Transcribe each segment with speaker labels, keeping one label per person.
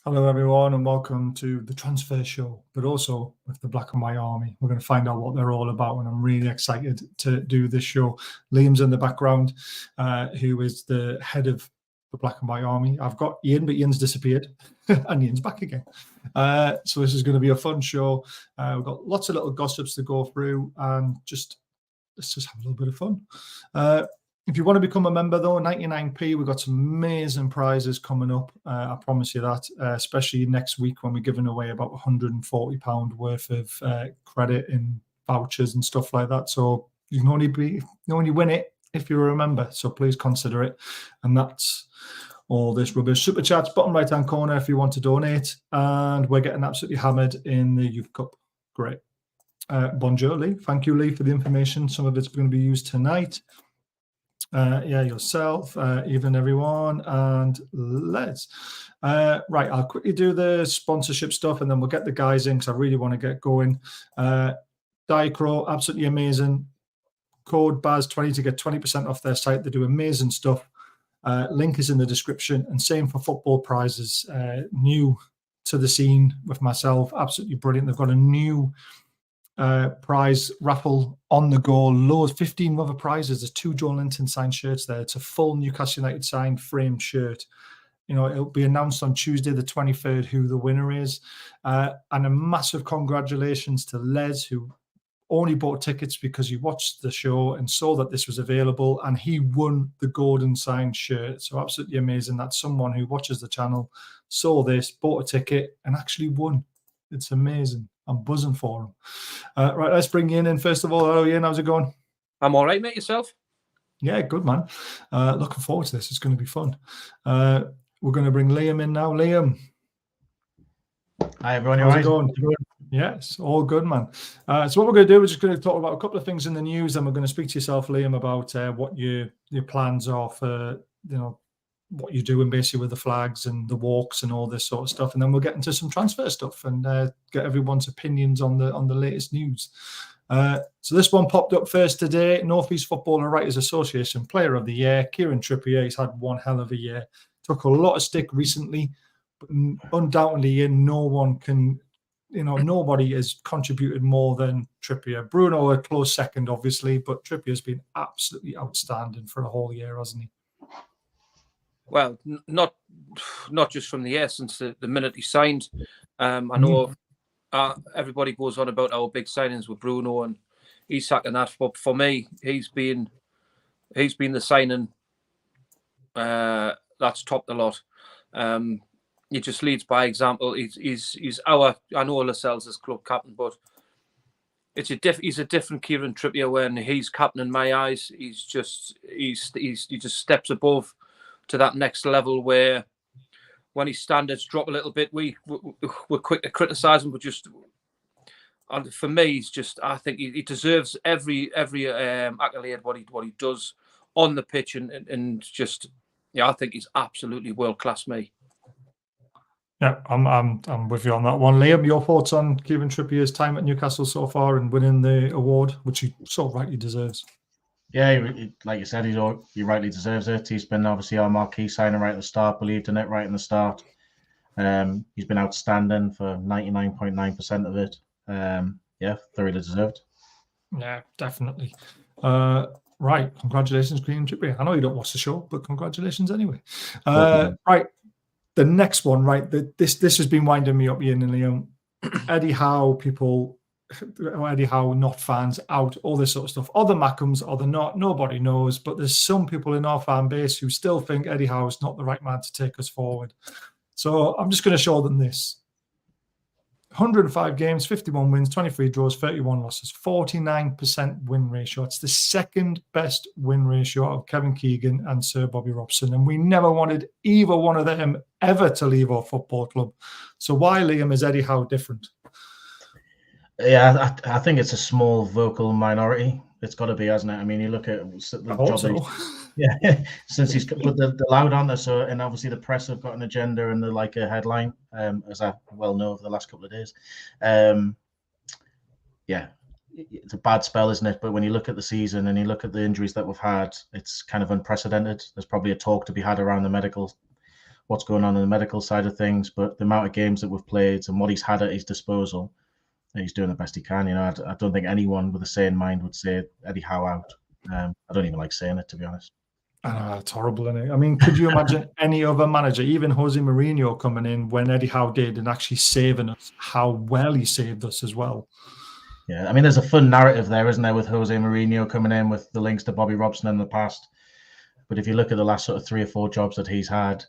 Speaker 1: Hello, everyone, and welcome to the Transfer Show, but also with the Black and White Army. We're going to find out what they're all about, and I'm really excited to do this show. Liam's in the background, who is the head of the Black and White Army. I've got Ian, but Ian's disappeared, and Ian's back again. So this is going to be a fun show. We've got lots of little gossips to go through, and let's just have a little bit of fun. If you want to become a member, though, 99p, we've got some amazing prizes coming up. I promise you that, especially next week when we're giving away about £140 worth of credit in vouchers and stuff like that. So you can only win it if you're a member. So please consider it. And that's all this rubbish. Super chats, bottom right-hand corner if you want to donate. And we're getting absolutely hammered in the Youth Cup. Great. Bonjour, Lee. Thank you, Lee, for the information. Some of it's going to be used tonight. Yourself, even everyone, and Les. Right, I'll quickly do the sponsorship stuff and then we'll get the guys in because I really want to get going. Diacro, absolutely amazing. Code BAZ20 to get 20% off their site. They do amazing stuff. Link is in the description. And same for football prizes. New to the scene with myself, absolutely brilliant. They've got a new prize raffle on the go. Loads, 15 other prizes. There's 2 Joe Linton signed shirts there. It's a full Newcastle United signed framed shirt. You know, it'll be announced on Tuesday the 23rd who the winner is. And a massive congratulations to Les, who only bought tickets because he watched the show and saw that this was available, and he won the golden signed shirt. So absolutely amazing that someone who watches the channel saw this, bought a ticket, and actually won. It's amazing. I'm buzzing for him. Right, let's bring Ian in first of all. Hello, Ian. How's it going?
Speaker 2: I'm all right, mate. Yourself?
Speaker 1: Yeah, good, man. Looking forward to this. It's going to be fun. We're going to bring Liam in now. Liam.
Speaker 3: Hi, everyone.
Speaker 1: How's it going? Yes, all good, man. So what we're going to do, we're just going to talk about a couple of things in the news, and we're going to speak to yourself, Liam, about what your plans are for, what you're doing basically with the flags and the walks and all this sort of stuff, and then we'll get into some transfer stuff and get everyone's opinions on the latest news. So this one popped up first today. North East Footballer Writers Association Player of the Year, Kieran Trippier. He's had one hell of a year. Took a lot of stick recently, but undoubtedly, nobody has contributed more than Trippier. Bruno a close second, obviously, but Trippier's been absolutely outstanding for a whole year, hasn't he?
Speaker 2: Well, not just from the year, since the minute he signed. I know everybody goes on about our big signings with Bruno and Isak and that, but for me, he's been the signing that's topped a lot. He just leads by example. He's our, I know Lascelles is club captain, but he's a different Kieran Trippier when he's captain in my eyes. He just steps above to that next level where when his standards drop a little bit, we're quick to criticise him, but for me, I think he deserves every accolade what he does on the pitch and I think he's absolutely world class, mate.
Speaker 1: Yeah, I'm with you on that one. Liam, your thoughts on Kieran Trippier's time at Newcastle so far and winning the award, which he so rightly deserves?
Speaker 3: Yeah, like you said, he rightly deserves it. He's been obviously our marquee signing right at the start, believed in it right in the start. He's been outstanding for 99.9% of it. Thoroughly deserved.
Speaker 1: Yeah, definitely. Right, congratulations, Kieran Trippier. I know you don't watch the show, but congratulations anyway. Right, the next one, right? This has been winding me up, Ian and Liam. Eddie Howe not fans out, all this sort of stuff. Are the Mackhams, are they not? Nobody knows, but there's some people in our fan base who still think Eddie Howe is not the right man to take us forward. So I'm just going to show them this. 105 games, 51 wins, 23 draws, 31 losses, 49% win ratio. It's the second best win ratio of Kevin Keegan and Sir Bobby Robson. And we never wanted either one of them ever to leave our football club. So why, Liam, is Eddie Howe different?
Speaker 3: Yeah, I think it's a small vocal minority. It's got to be, hasn't it? I mean, you look at the job since he's put the loud on there. So, and obviously the press have got an agenda and a headline, as I well know over the last couple of days. It's a bad spell, isn't it? But when you look at the season and you look at the injuries that we've had, it's kind of unprecedented. There's probably a talk to be had around the medical what's going on in the medical side of things, but the amount of games that we've played and what he's had at his disposal, he's doing the best he can. I don't think anyone with a sane mind would say Eddie Howe out. I don't even like saying it, to be honest.
Speaker 1: It's horrible, isn't it? I mean, could you imagine any other manager, even Jose Mourinho, coming in when Eddie Howe did and actually saving us? How well he saved us as well.
Speaker 3: Yeah, I mean, there's a fun narrative there, isn't there, with Jose Mourinho coming in with the links to Bobby Robson in the past. But if you look at the last sort of 3 or 4 jobs that he's had,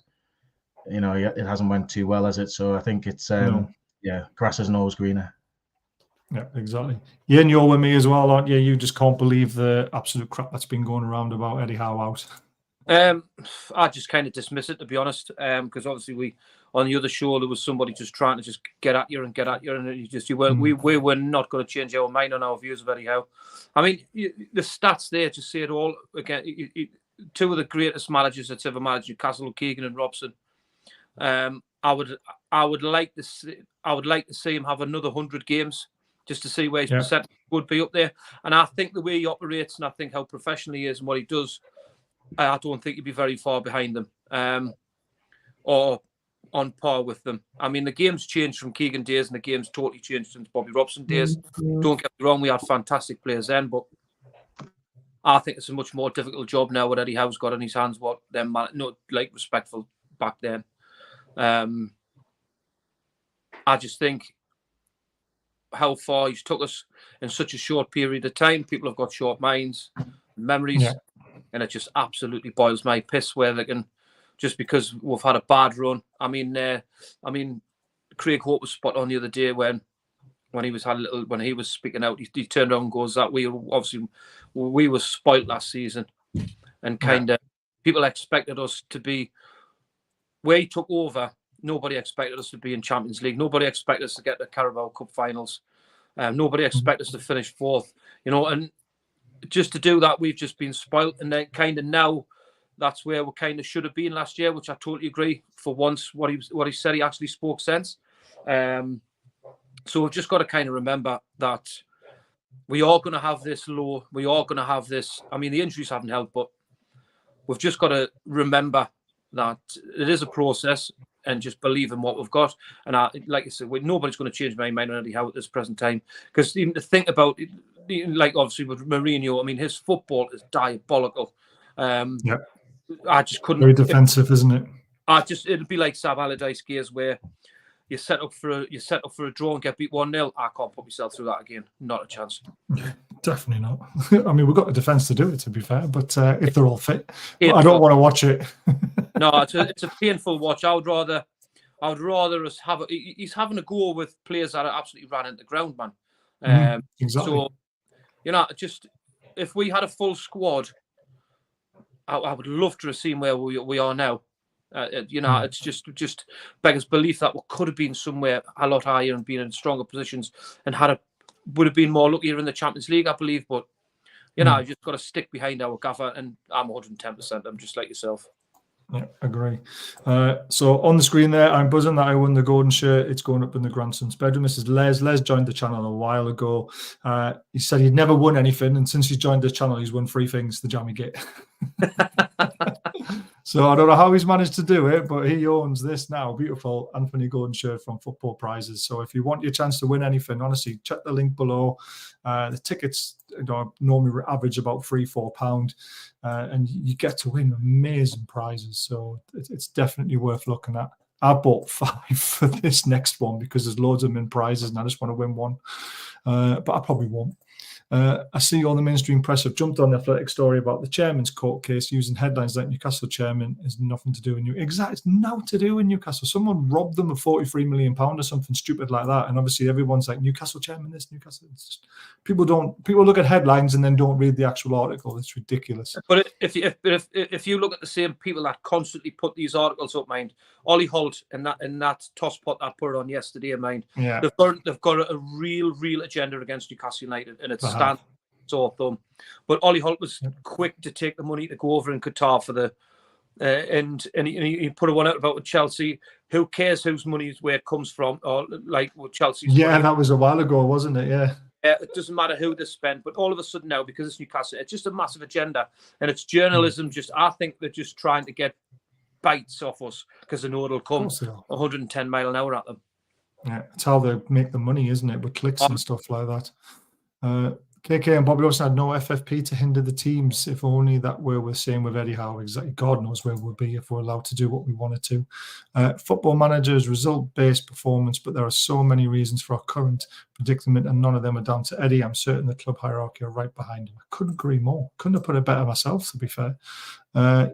Speaker 3: it hasn't went too well, has it? So I think it's grass isn't always greener.
Speaker 1: Yeah, exactly. Yeah, and you're with me as well, aren't you? You just can't believe the absolute crap that's been going around about Eddie Howe out.
Speaker 2: I just kind of dismiss it, to be honest, because obviously on the other show there was somebody just trying to just get at you, and we were not going to change our mind on our views of Eddie Howe. I mean, the stats there just say it all. Again, 2 of the greatest managers that's ever managed Newcastle, Keegan and Robson. I would like to see him have another 100 games just to see where his percentage would be up there. And I think the way he operates, and I think how professional he is and what he does, I don't think he'd be very far behind them, or on par with them. I mean, the game's changed from Keegan days, and the game's totally changed since Bobby Robson days. Don't get me wrong, we had fantastic players then, but I think it's a much more difficult job now what Eddie Howe's got in his hands, what them respectful back then. I just think how far he's took us in such a short period of time. People have got short minds, memories, and it just absolutely boils my piss where they can, just because we've had a bad run. I mean, Craig Hope was spot on the other day when he was speaking out. He turned around and goes that we were spoilt last season, and kind of people expected us to be where he took over. Nobody expected us to be in Champions League. Nobody expected us to get the Carabao Cup finals. Nobody expected us to finish 4th. And just to do that, we've just been spoilt. And then kind of now, that's where we kind of should have been last year, which I totally agree. For once, what he said, he actually spoke sense. So we've just got to kind of remember that we are going to have this low. We are going to have this. I mean, the injuries haven't helped, but we've just got to remember that it is a process, and just believe in what we've got. And like I said, nobody's going to change my mind on Eddie Howe at this present time. Because even to think about it, like obviously with Mourinho, I mean, his football is diabolical. I just couldn't.
Speaker 1: Very defensive, isn't it?
Speaker 2: It'd be like Sam Allardyce gears where you set up for a draw and get beat 1-0. I can't put myself through that again. Not a chance.
Speaker 1: Definitely not. I mean, we've got the defence to do it, to be fair, but if they're all fit, I don't want to watch it.
Speaker 2: No, it's a painful watch. I would rather us have. He's having a go with players that are absolutely ran into the ground, man.
Speaker 1: Exactly.
Speaker 2: So, just if we had a full squad, I would love to have seen where we are now. It's just beggars belief that we could have been somewhere a lot higher and been in stronger positions and would have been more luckier in the Champions League, I believe. But I've just got to stick behind our gaffer, and I'm 110%. I'm just like yourself.
Speaker 1: Yeah, agree. So on the screen there, I'm buzzing that I won the golden shirt. It's going up in the grandson's bedroom. This is Les. Les joined the channel a while ago. He said he'd never won anything, and since he's joined the channel, he's won 3 things, the jammy git. So I don't know how he's managed to do it, but he owns this now. Beautiful Anthony Gordon shirt from Football Prizes. So if you want your chance to win anything, honestly, check the link below. The tickets normally average about £3-4, and you get to win amazing prizes. So it's definitely worth looking at. I bought 5 for this next one because there's loads of them in prizes, and I just want to win one. But I probably won't. I see all the mainstream press have jumped on the Athletic story about the chairman's court case using headlines like Newcastle chairman is nothing to do with Newcastle. Exactly, it's now to do with Newcastle. Someone robbed them of £43 million or something stupid like that, and obviously everyone's like Newcastle chairman this, Newcastle. It's just, people look at headlines and then don't read the actual article. It's ridiculous. But
Speaker 2: if you look at the same people that constantly put these articles up, mind Ollie Holt and that tosspot that put it on yesterday, mind they've got a real agenda against Newcastle United, and it's stands sore thumb. But Ollie Holt was quick to take the money to go over in Qatar for the and he put a one out about Chelsea. Who cares whose money where it comes from, or like with Chelsea's money.
Speaker 1: That was a while ago, wasn't it?
Speaker 2: It doesn't matter who they spend, but all of a sudden now, because it's Newcastle, it's just a massive agenda, and it's journalism. I think they're just trying to get bites off us because they know it'll
Speaker 1: Of
Speaker 2: come
Speaker 1: course they are.
Speaker 2: 110 mile an hour at them.
Speaker 1: Yeah, it's how they make the money, isn't it? With clicks and stuff like that. KK and Bobby Lawson had no FFP to hinder the teams. If only that were the same with Eddie Howe. Exactly. God knows where we'll be if we're allowed to do what we wanted to. Football managers result-based performance, but there are so many reasons for our current predicament, and none of them are down to Eddie. I'm certain the club hierarchy are right behind him. I couldn't agree more. Couldn't have put it better myself, to be fair.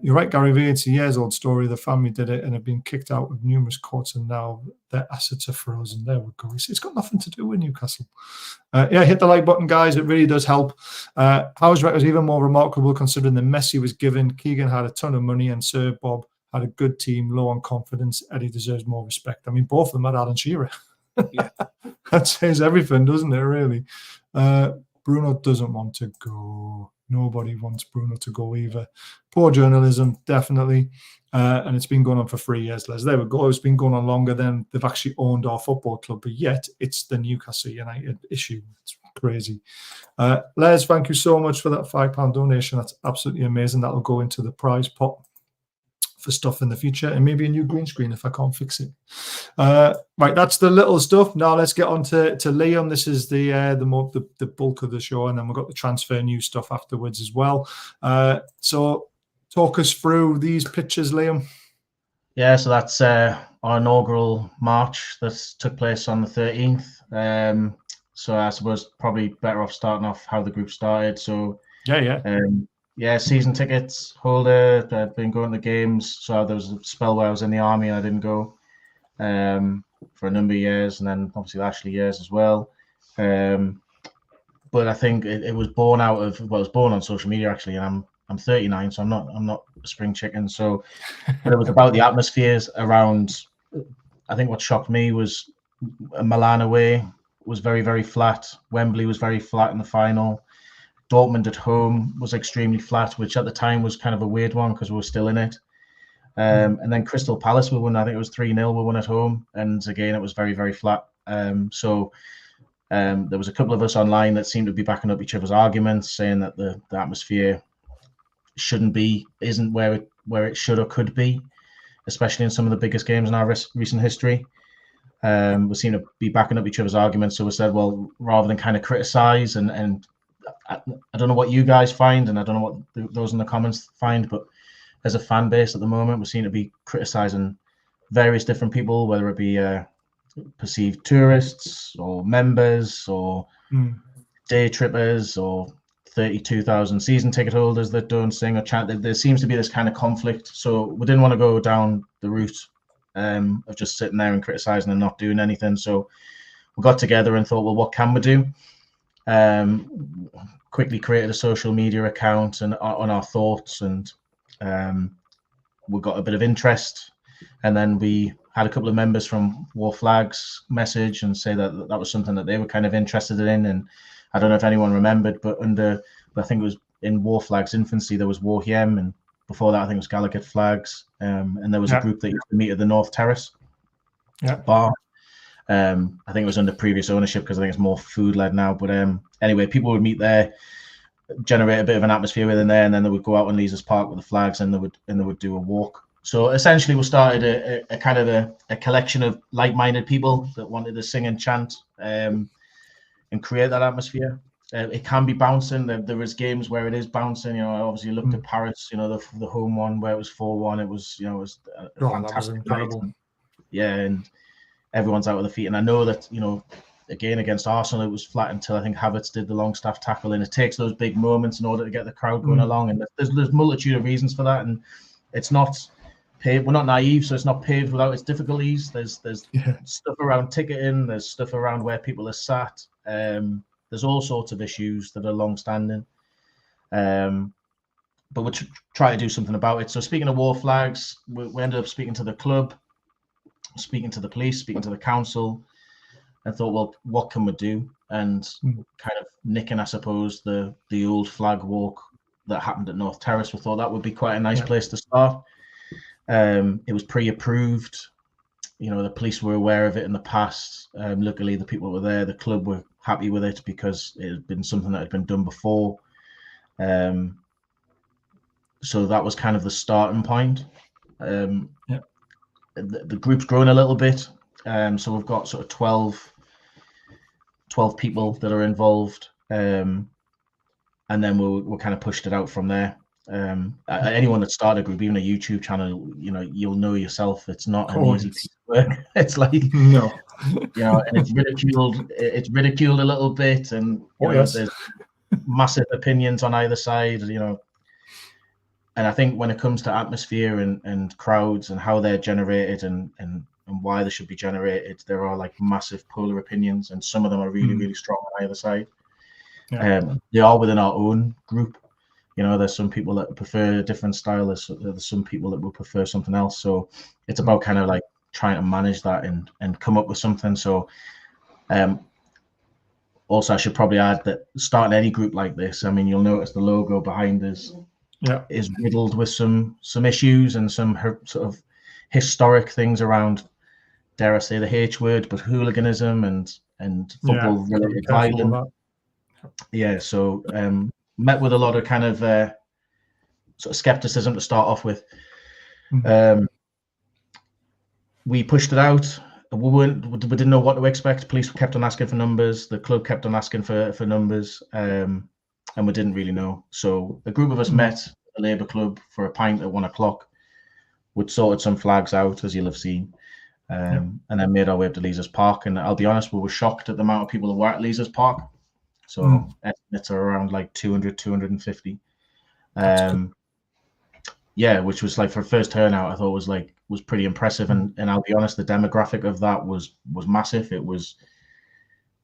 Speaker 1: You're right, Gary V. It's a years-old story. The family did it and have been kicked out of numerous courts, and now their assets are frozen. There we go. It's got nothing to do with Newcastle. Yeah, hit the like button, guys. It really does help. Howe's record was even more remarkable considering the Messi was given. Keegan had a ton of money, and Sir Bob had a good team, low on confidence. Eddie deserves more respect. I mean, both of them had Alan Shearer.
Speaker 2: Yeah.
Speaker 1: That says everything, doesn't it, really? Bruno doesn't want to go. Nobody wants Bruno to go either. Poor journalism, definitely. And it's been going on for 3 years, Les. There we go. It's been going on longer than they've actually owned our football club, but yet it's the Newcastle United issue. It's crazy. Les, thank you so much for that £5 donation. That's absolutely amazing. That'll go into the prize pot for stuff in the future, and maybe a new green screen if I can't fix it. Right, that's the little stuff. Now let's get on to Liam. This is the bulk of the show, and then we've got the transfer news stuff afterwards as well. So talk us through these pictures, Liam.
Speaker 3: Yeah, so that's our inaugural march that took place on the 13th. So I suppose probably better off starting off how the group started. So yeah, season tickets holder. I've been going to games. So there was a spell where I was in the army and I didn't go for a number of years, and then obviously the Ashley years as well. But I think it was born out of, well, it was born on social media actually, and I'm 39, so I'm not a spring chicken. So, but it was about the atmospheres around. I think what shocked me was Milan away was very, very flat. Wembley was very flat in the final. Dortmund at home was extremely flat, which at the time was kind of a weird one because we were still in it. And then Crystal Palace we won, I think it was 3-0, we won at home. And again, it was very, very flat. So there was a couple of us online that seemed to be backing up each other's arguments, saying that the atmosphere isn't where it should or could be, especially in some of the biggest games in our recent history. We seem to be backing up each other's arguments. So we said, well, rather than kind of criticize and I don't know what you guys find, and I don't know what those in the comments find, but as a fan base at the moment, we seem to be criticizing various different people, whether it be perceived tourists or members or day trippers or 32,000 season ticket holders that don't sing or chant. There seems to be this kind of conflict. So we didn't want to go down the route of just sitting there and criticizing and not doing anything. So we got together and thought, well, what can we do? Quickly created a social media account and on our thoughts, and we got a bit of interest, and then we had a couple of members from War Flags message and say that was something that they were kind of interested in. And I don't know if anyone remembered, but I think it was in War Flags infancy, there was War Hiem, and before that I think it was Gallagher Flags, and there was a group that used to meet at the North Terrace bar. I think it was under previous ownership because I think it's more food led now. But anyway, people would meet there, generate a bit of an atmosphere within there, and then they would go out on Leazes Park with the flags, and they would do a walk. So essentially, we started a kind of a collection of like-minded people that wanted to sing and chant and create that atmosphere. It can be bouncing. There is games where it is bouncing. You know, I obviously looked at Paris. You know, the home one where it was 4-1. It was a fantastic incredible. Yeah, and everyone's out of the feet. And I know that, you know, again against Arsenal, it was flat until I think Havertz did the long staff tackle. And it takes those big moments in order to get the crowd going along. And there's multitude of reasons for that. And it's not paved. We're not naive, so it's not paved without its difficulties. There's stuff around ticketing. There's stuff around where people are sat. There's all sorts of issues that are long-standing. But we'll try to do something about it. So speaking of War Flags, we ended up speaking to the club, speaking to the police, speaking to the council, and thought, well, what can we do? And kind of nicking, I suppose, the old flag walk that happened at North Terrace, we thought that would be quite a nice place to start. It was pre-approved. You know, the police were aware of it in the past. Luckily, the people that were there, the club were happy with it because it had been something that had been done before. So that was kind of the starting point. The group's grown a little bit. So we've got sort of 12 people that are involved. And then we'll kind of pushed it out from there. Anyone that started a group, even a YouTube channel, you'll know yourself, it's not an easy piece of work. It's like,
Speaker 1: no,
Speaker 3: and it's ridiculed a little bit, and there's massive opinions on either side, and I think when it comes to atmosphere and crowds and how they're generated and why they should be generated, there are like massive polar opinions, and some of them are really, really strong on either side. They are within our own group. There's some people that prefer a different style. There's some people that will prefer something else. So it's about kind of like trying to manage that and come up with something. So also I should probably add that starting any group like this, I mean, you'll notice the logo behind us is riddled with some issues and some sort of historic things around, dare I say the H word, but hooliganism and football related violence. So met with a lot of kind of sort of skepticism to start off with. We pushed it out. We didn't know what to expect. Police kept on asking for numbers. The club kept on asking for numbers, and we didn't really know. So a group of us met at the Labour Club for a pint at 1 o'clock. We'd sorted some flags out, as you'll have seen, and then made our way up to Leazes Park. And I'll be honest, we were shocked at the amount of people that were at Leazes Park. So estimates are around like 200, 250. Which was like, for first turnout, I thought was pretty impressive. And I'll be honest, the demographic of that was massive. It was,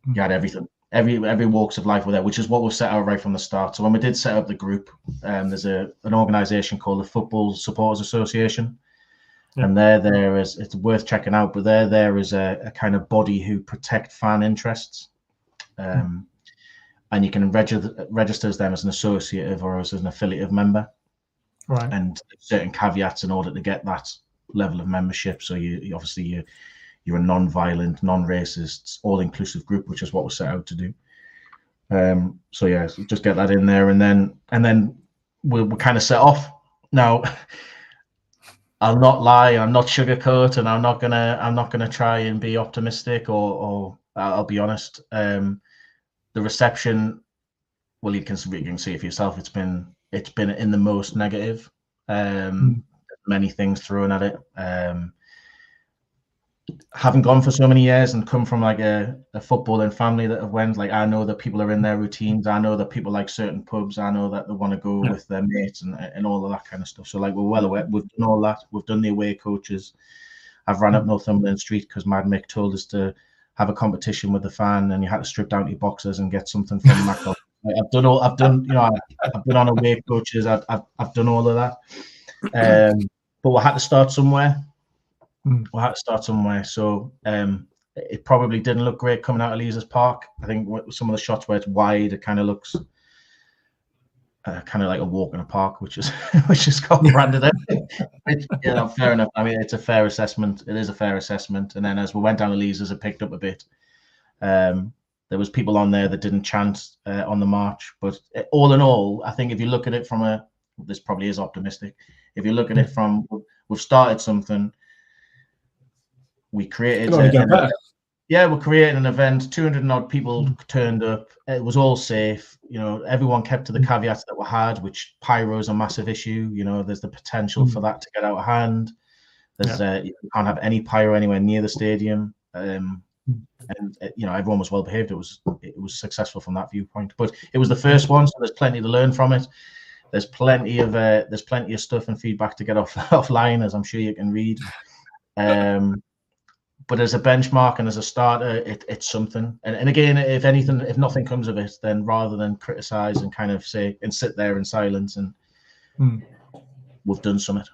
Speaker 3: you had everything, every walks of life were there, which is what we've set out right from the start. So when we did set up the group, there's an organisation called the Football Supporters Association. And they're there as, it's worth checking out, but they're there as a kind of body who protect fan interests. And you can register them as an associative or as an affiliative member. Right. And certain caveats in order to get that level of membership. So you obviously you're a non-violent, non-racist, all-inclusive group, which is what we're set out to do. So just get that in there, and then we'll kind of set off. Now, I'll not lie, I'm not sugarcoat, and I'm not gonna try and be optimistic or I'll be honest. The reception, well, you can see it for yourself. It's been in the most negative. Many things thrown at it. Having gone for so many years and come from like a footballing family that have went, like, I know that people are in their routines. I know that people like certain pubs. I know that they want to go with their mates and all of that kind of stuff. So like, we're well aware. We've done all that. We've done the away coaches. I've ran up Northumberland Street because Mad Mick told us to have a competition with the fan, and you had to strip down your boxers and get something from Macron. I've done been on away coaches. I've done all of that. But we had to start somewhere. So it probably didn't look great coming out of Leazes Park. I think some of the shots where it's wide, it kind of looks kind of like a walk in a park, which is got branded out. Fair enough. I mean, it's a fair assessment. It is a fair assessment. And then as we went down to Leazes, it picked up a bit. There was people on there that didn't chant on the march, but all in all, I think if you look at it from this probably is optimistic. If you look at it from, we've started something. We created we created an event. 200 and odd people turned up. It was all safe. Everyone kept to the caveats that were had, which pyro is a massive issue. There's the potential for that to get out of hand. There's you can't have any pyro anywhere near the stadium. And everyone was well behaved. It was successful from that viewpoint. But it was the first one, so there's plenty to learn from it. There's plenty of stuff and feedback to get offline, as I'm sure you can read. But as a benchmark and as a starter, it's something. And again, if nothing comes of it, then rather than criticize and kind of say and sit there in silence, and we've done something.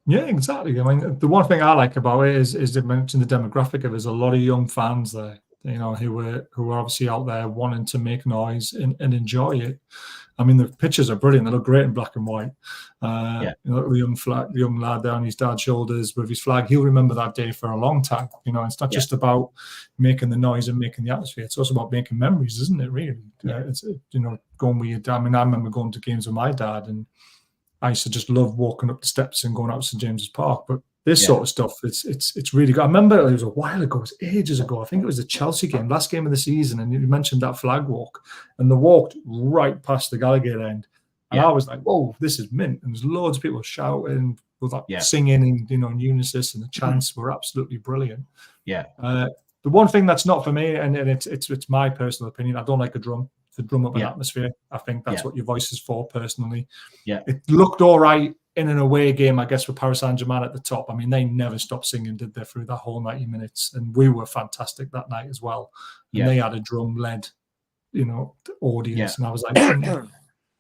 Speaker 1: Yeah, exactly. I mean, the one thing I like about it is they mentioned the demographic of it. There's a lot of young fans there, who are obviously out there wanting to make noise and enjoy it. I mean, the pictures are brilliant. They look great in black and white. The young lad there on his dad's shoulders with his flag. He'll remember that day for a long time. It's not just about making the noise and making the atmosphere. It's also about making memories, isn't it? Really, it's going with your dad. I mean, I remember going to games with my dad, and I used to just love walking up the steps and going out to St James's Park. But this
Speaker 3: Yeah.
Speaker 1: sort of stuff, it's really good. I remember it was a while ago, it was ages ago. I think it was the Chelsea game, last game of the season, and you mentioned that flag walk, and they walked right past the Gallagher end. And I was like, whoa, this is mint. And there's loads of people shouting, with like singing and in unison, and the chants were absolutely brilliant.
Speaker 3: Yeah.
Speaker 1: The one thing that's not for me, and it's my personal opinion, I don't like a drum to drum up an atmosphere. I think that's what your voice is for, personally.
Speaker 3: Yeah.
Speaker 1: It looked all right in an away game, I guess, with Paris Saint-Germain at the top. I mean, they never stopped singing, did they, through that whole 90 minutes? And we were fantastic that night as well. And they had a drum-led, audience. And I was like,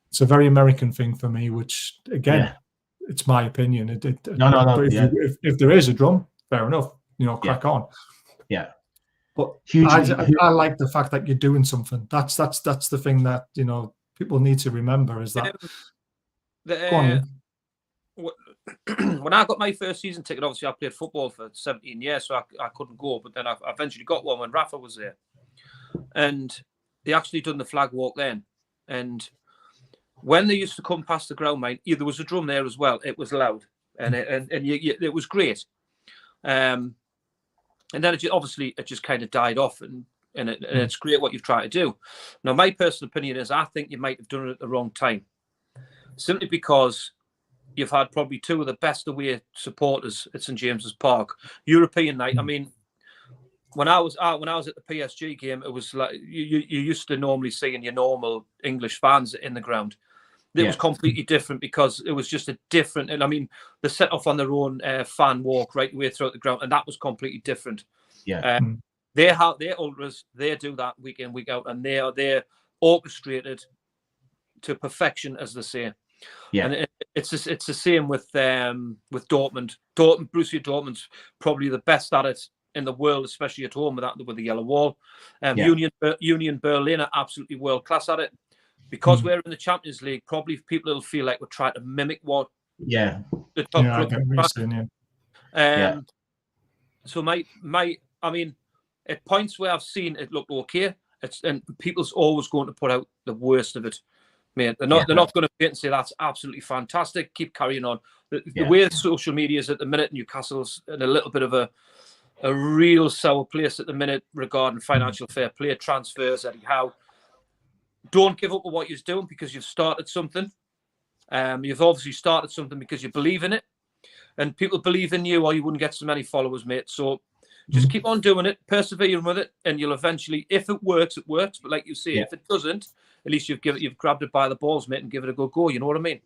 Speaker 1: it's a very American thing for me, which, again, it's my opinion.
Speaker 3: No.
Speaker 1: If there is a drum, fair enough. Crack on.
Speaker 3: Yeah.
Speaker 1: But I like the fact that you're doing something. That's the thing that people need to remember is that. Go on,
Speaker 2: when I got my first season ticket, obviously I played football for 17 years, so I couldn't go. But then I eventually got one when Rafa was there, and they actually done the flag walk then. And when they used to come past the ground, mate, there was a drum there as well. It was loud, and it was great. And then it just kind of died off, and it's great what you've tried to do. Now, my personal opinion is I think you might have done it at the wrong time, simply because you've had probably two of the best away supporters at St James's Park. European night. I mean, when I was at the PSG game, it was like you used to normally see in your normal English fans in the ground. It was completely different because it was just a different. And I mean, they set off on their own fan walk right the way throughout the ground, and that was completely different.
Speaker 3: Yeah,
Speaker 2: their ultras, they do that week in, week out, and they're orchestrated to perfection, as they say.
Speaker 3: Yeah,
Speaker 2: and it's the same with Dortmund. Borussia Dortmund's probably the best at it in the world, especially at home with the yellow wall. Union Berlin are absolutely world class at it. Because we're in the Champions League, probably people will feel like we're trying to mimic what the top clubs are. So I mean, at points where I've seen it look okay, and people's always going to put out the worst of it. Mate, they're not going to fit and say that's absolutely fantastic. Keep carrying on. The way social media is at the minute, Newcastle's in a little bit of a real sour place at the minute regarding financial fair play, transfers, Eddie Howe. Don't give up on what you're doing because you've started something. You've obviously started something because you believe in it, and people believe in you, or you wouldn't get so many followers, mate. So just keep on doing it, persevering with it, and you'll eventually, if it works, it works. But like you say, if it doesn't, at least you've grabbed it by the balls, mate, and give it a good go. You know what I mean?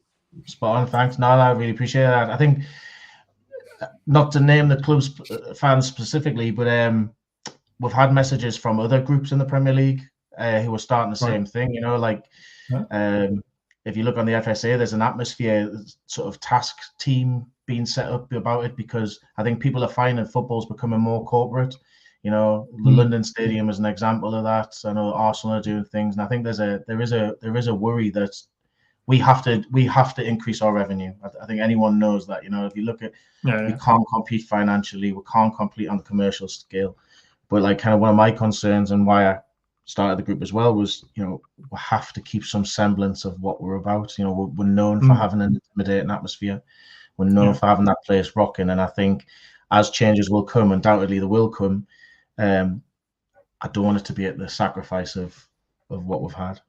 Speaker 3: Spot on. Thanks. No, I really appreciate that. I think, not to name the club's fans specifically, but we've had messages from other groups in the Premier League who are starting the same thing. If you look on the FSA, there's an atmosphere, sort of task team being set up about it, because I think people are finding football's becoming more corporate. The London Stadium is an example of that. I know Arsenal are doing things, and I think there is a worry that we have to increase our revenue. I think anyone knows that. If you look at, we can't compete financially, we can't compete on the commercial scale. But like, kind of one of my concerns and why I started the group as well was, we have to keep some semblance of what we're about. We're known for having an intimidating atmosphere. We're known for having that place rocking, and I think as changes will come, undoubtedly there will come. I don't want it to be at the sacrifice of what we've had.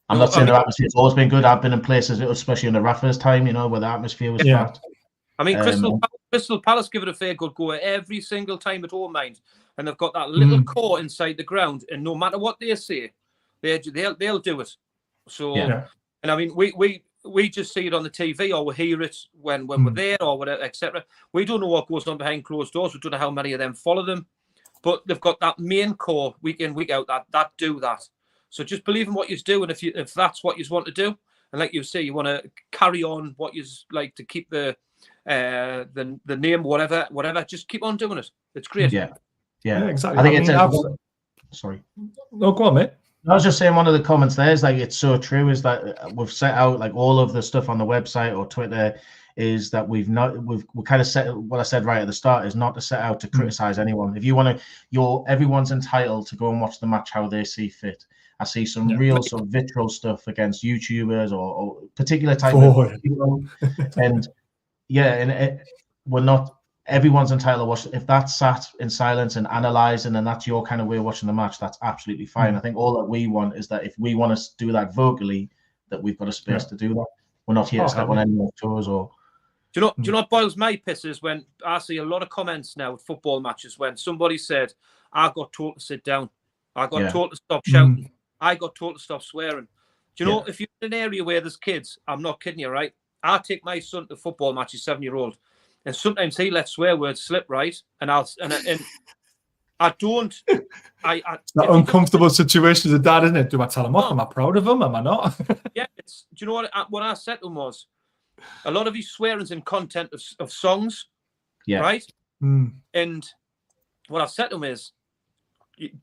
Speaker 3: I'm not saying the atmosphere's always been good. I've been in places, especially under Rafa's time, where the atmosphere was flat.
Speaker 2: I mean, Crystal Palace give it a fair good go every single time at home, mind. And they've got that little core inside the ground, and no matter what they say, they'll do it. So, and I mean, we just see it on the TV, or we hear it when we're there, or whatever, etc. We don't know what goes on behind closed doors. We don't know how many of them follow them, but they've got that main core week in, week out that do that. So just believe in what you're doing. If that's what you want to do, and like you say, you want to carry on what you like to keep the name, whatever. Just keep on doing it. It's great.
Speaker 1: Yeah, exactly.
Speaker 3: I think sorry.
Speaker 1: No, go on, mate.
Speaker 3: I was just saying, one of the comments there is like, it's so true, is that we've set out, like, all of the stuff on the website or Twitter is that we've kind of set, what I said right at the start is not to set out to criticize anyone. If you want to, everyone's entitled to go and watch the match how they see fit. I see some real sort of vitriol stuff against YouTubers or particular type of people. And we're not, everyone's entitled to watch. If that's sat in silence and analysing and that's your kind of way of watching the match, that's absolutely fine. I think all that we want is that if we want to do that vocally, that we've got a space to do that. We're not here to step on anyone's toes or...
Speaker 2: Do you know what boils my piss is when I see a lot of comments now at football matches when somebody said, I got told to sit down. I got told to stop shouting. I got told to stop swearing. Do you know, if you're in an area where there's kids, I'm not kidding you, right? I take my son to football matches, 7-year-old, and sometimes he lets swear words slip, right? And I don't. It's
Speaker 1: that uncomfortable situation as a dad, isn't it? Do I tell him off? Am I proud of him? Am I not?
Speaker 2: Do you know what I said to him was, a lot of his swearing's in content of songs, right? And what I've said to him is,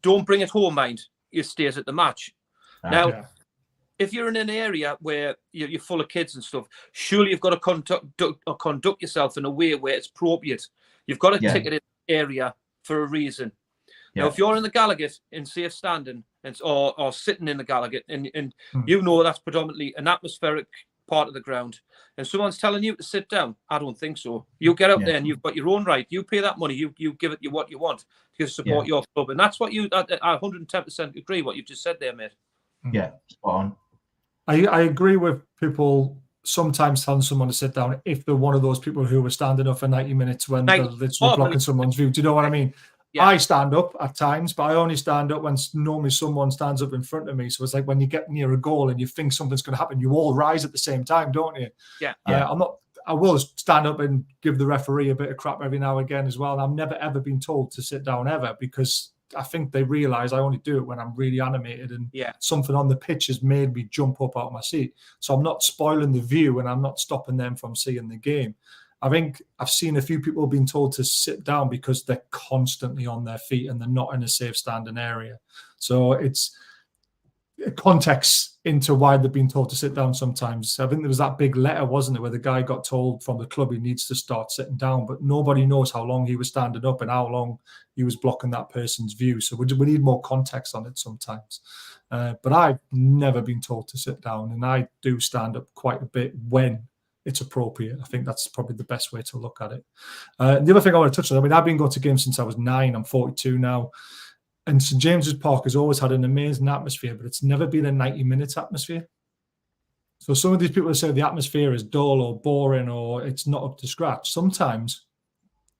Speaker 2: don't bring it home, mind. It stays at the match. Now, if you're in an area where you're full of kids and stuff, surely you've got to conduct yourself in a way where it's appropriate. You've got to ticket in the area for a reason. Now, if you're in the Gallagher in safe standing or sitting in the Gallagher, and you know that's predominantly an atmospheric part of the ground, and someone's telling you to sit down, I don't think so. You get out there and you've got your own right. You pay that money. You give it what you want to support your club, and that's what I 110% agree what you've just said there, mate.
Speaker 3: Yeah, spot on.
Speaker 1: I agree with people sometimes telling someone to sit down if they're one of those people who were standing up for 90 minutes when they're literally blocking someone's view. Do you know what I mean? Yeah. I stand up at times, but I only stand up when normally someone stands up in front of me. So it's like when you get near a goal and you think something's going to happen, you all rise at the same time, don't you?
Speaker 2: Yeah.
Speaker 1: I will stand up and give the referee a bit of crap every now and again as well. And I've never, ever been told to sit down ever, because I think they realise I only do it when I'm really animated and something on the pitch has made me jump up out of my seat. So I'm not spoiling the view and I'm not stopping them from seeing the game. I think I've seen a few people being told to sit down because they're constantly on their feet and they're not in a safe standing area. So it's context into why they've been told to sit down sometimes. I think there was that big letter, wasn't it, where the guy got told from the club he needs to start sitting down, but nobody knows how long he was standing up and how long he was blocking that person's view. So we need more context on it sometimes. But I've never been told to sit down, and I do stand up quite a bit when it's appropriate. I think that's probably the best way to look at it. The other thing I want to touch on, I mean, I've been going to games since I was 9. I'm 42 now. And St James's Park has always had an amazing atmosphere, but it's never been a 90-minute atmosphere. So some of these people say the atmosphere is dull or boring or it's not up to scratch. Sometimes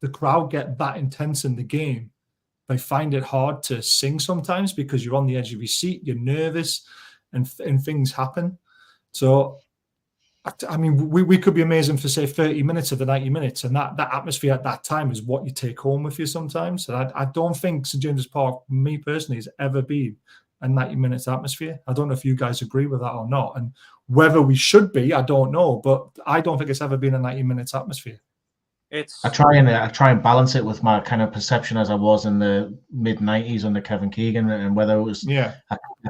Speaker 1: the crowd get that intense in the game. They find it hard to sing sometimes because you're on the edge of your seat, you're nervous, and things happen. So I mean, we could be amazing for, say, 30 minutes of the 90 minutes, and that atmosphere at that time is what you take home with you sometimes. And I don't think St James's Park, me personally, has ever been a 90 minutes atmosphere. I don't know if you guys agree with that or not. And whether we should be, I don't know. But I don't think it's ever been a 90 minutes atmosphere.
Speaker 3: I try and balance it with my kind of perception as I was in the mid-90s under Kevin Keegan, and whether it was I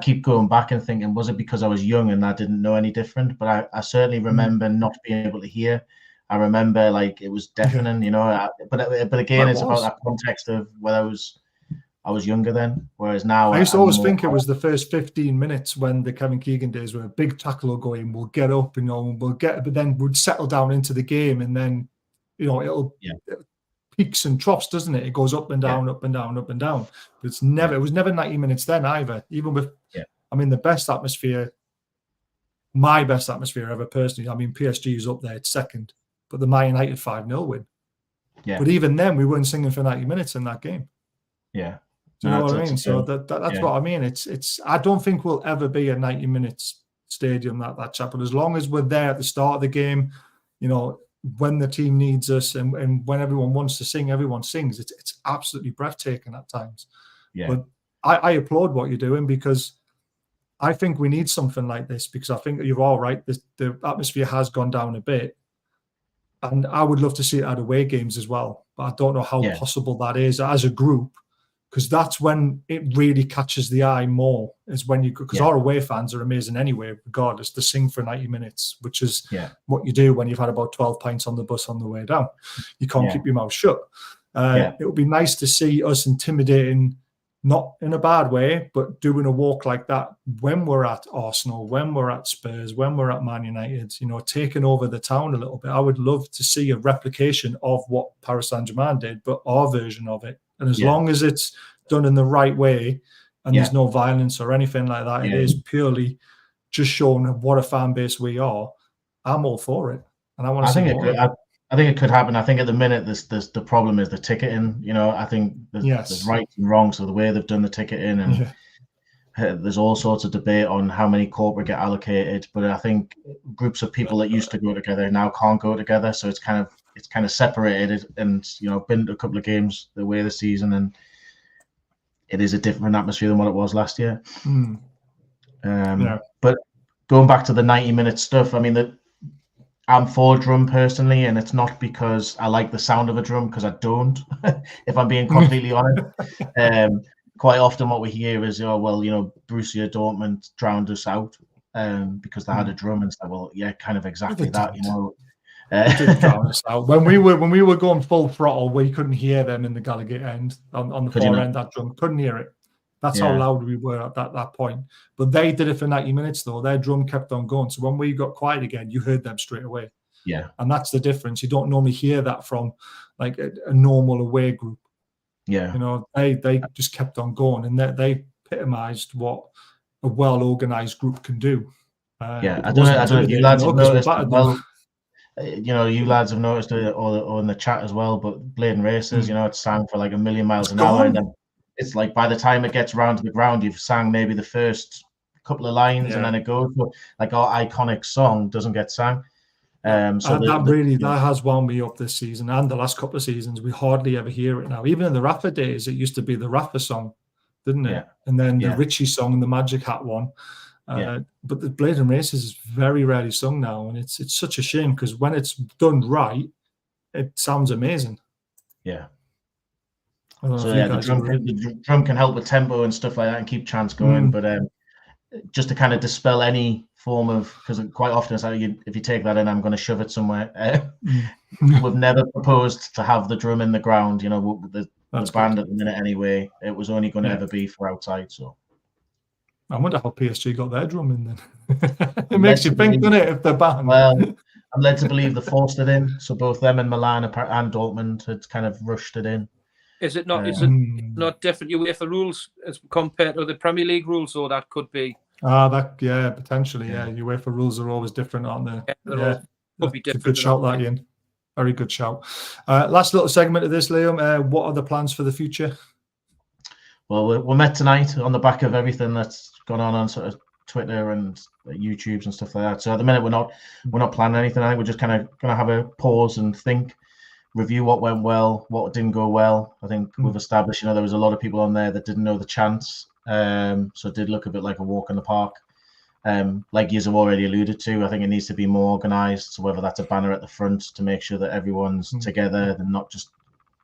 Speaker 3: keep going back and thinking, was it because I was young and I didn't know any different? But I certainly remember not being able to hear. I remember like it was deafening, you know. But again, it's about that context of whether I was younger then, whereas now
Speaker 1: I used to always think it was the first 15 minutes when the Kevin Keegan days where a big tackle will go in, we'll get up, you know, but then we'd settle down into the game, and then, you know, it peaks and troughs, doesn't it? It goes up and down, up and down, up and down. But it was never 90 minutes then either. Even with, I mean, the best atmosphere, my best atmosphere ever personally, I mean, PSG is up there, it's second, but the Man United 5-0 win. Yeah. But even then, we weren't singing for 90 minutes in that game.
Speaker 3: Yeah.
Speaker 1: Do you know what I mean? So that's what I mean. It's. I don't think we'll ever be a 90 minutes stadium, that chapel. As long as we're there at the start of the game, you know, when the team needs us and when everyone wants to sing, everyone sings. It's absolutely breathtaking at times. Yeah. But I applaud what you're doing, because I think we need something like this, because I think you're all right. The atmosphere has gone down a bit, and I would love to see it at away games as well. But I don't know how possible that is as a group, because that's when it really catches the eye more, is when because our away fans are amazing anyway, regardless, to sing for 90 minutes, which is what you do when you've had about 12 pints on the bus on the way down. You can't keep your mouth shut. It would be nice to see us intimidating not in a bad way, but doing a walk like that when we're at Arsenal, when we're at Spurs, when we're at Man United, taking over the town a little bit. I would love to see a replication of what Paris Saint-Germain did, but our version of it. And as long as it's done in the right way and there's no violence or anything like that, it is purely just showing what a fan base we are. I'm all for it. And I want to see more.
Speaker 3: I think it could happen. I think at the minute, the problem is the ticketing. I think there's right and wrong. So the way they've done the ticketing, and there's all sorts of debate on how many corporate get allocated. But I think groups of people that used to go together now can't go together. So it's kind of separated. And been to a couple of games the way of the season, and it is a different atmosphere than what it was last year. But going back to the 90-minute stuff, I mean I'm for drum personally, and it's not because I like the sound of a drum, because I don't, if I'm being completely honest. Quite often what we hear is, Borussia Dortmund drowned us out because they had a drum and stuff. Well, yeah, kind of exactly that,
Speaker 1: They did drown us out. When we were going full throttle, we couldn't hear them in the Gallagher end on the far end. That drum couldn't hear it. That's how loud we were at that point. But they did it for 90 minutes, though. Their drum kept on going. So when we got quiet again, you heard them straight away.
Speaker 3: Yeah.
Speaker 1: And that's the difference. You don't normally hear that from like a normal away group.
Speaker 3: Yeah.
Speaker 1: They just kept on going, and they epitomised what a well-organised group can do.
Speaker 3: I don't know if you lads have noticed as well. You lads have noticed it, or in the chat as well, but Blade and Racers, it's sang for like a million miles an hour, and then it's like by the time it gets round to the ground, you've sang maybe the first couple of lines, and then it goes. But like our iconic song doesn't get sang. That
Speaker 1: has wound me up this season and the last couple of seasons. We hardly ever hear it now. Even in the Rafa days, it used to be the Rafa song, didn't it?
Speaker 3: Yeah.
Speaker 1: And then the Richie song and the Magic Hat one. But the Blade and Races is very rarely sung now, and it's such a shame, because when it's done right, it sounds amazing.
Speaker 3: Yeah. So the drum can help with tempo and stuff like that and keep chants going. But just to kind of dispel any form of, because quite often it's like, if you take that in, I'm going to shove it somewhere. We've never proposed to have the drum in the ground. The band at the minute anyway. It was only going to ever be for outside. So
Speaker 1: I wonder how PSG got their drum in then. It makes you think, doesn't it, if they're banned?
Speaker 3: Well, I'm led to believe they forced it in. So both them and Milan and Dortmund had kind of rushed it in.
Speaker 2: Is it not? Is it not different UEFA rules as compared to the Premier League rules? Or that could be.
Speaker 1: Potentially. Yeah, UEFA rules are always different, aren't they?
Speaker 2: Could be different.
Speaker 1: A good shout, that Ian. Very good shout. Last little segment of this, Liam. What are the plans for the future?
Speaker 3: Well, we're met tonight on the back of everything that's gone on sort of Twitter and YouTubes and stuff like that. So at the minute, we're not planning anything. I think we're just kind of going to have a pause and think. Review what went well, what didn't go well. I think we've established, there was a lot of people on there that didn't know the chants. So it did look a bit like a walk in the park. Like you have already alluded to, I think it needs to be more organised. So whether that's a banner at the front to make sure that everyone's together and not just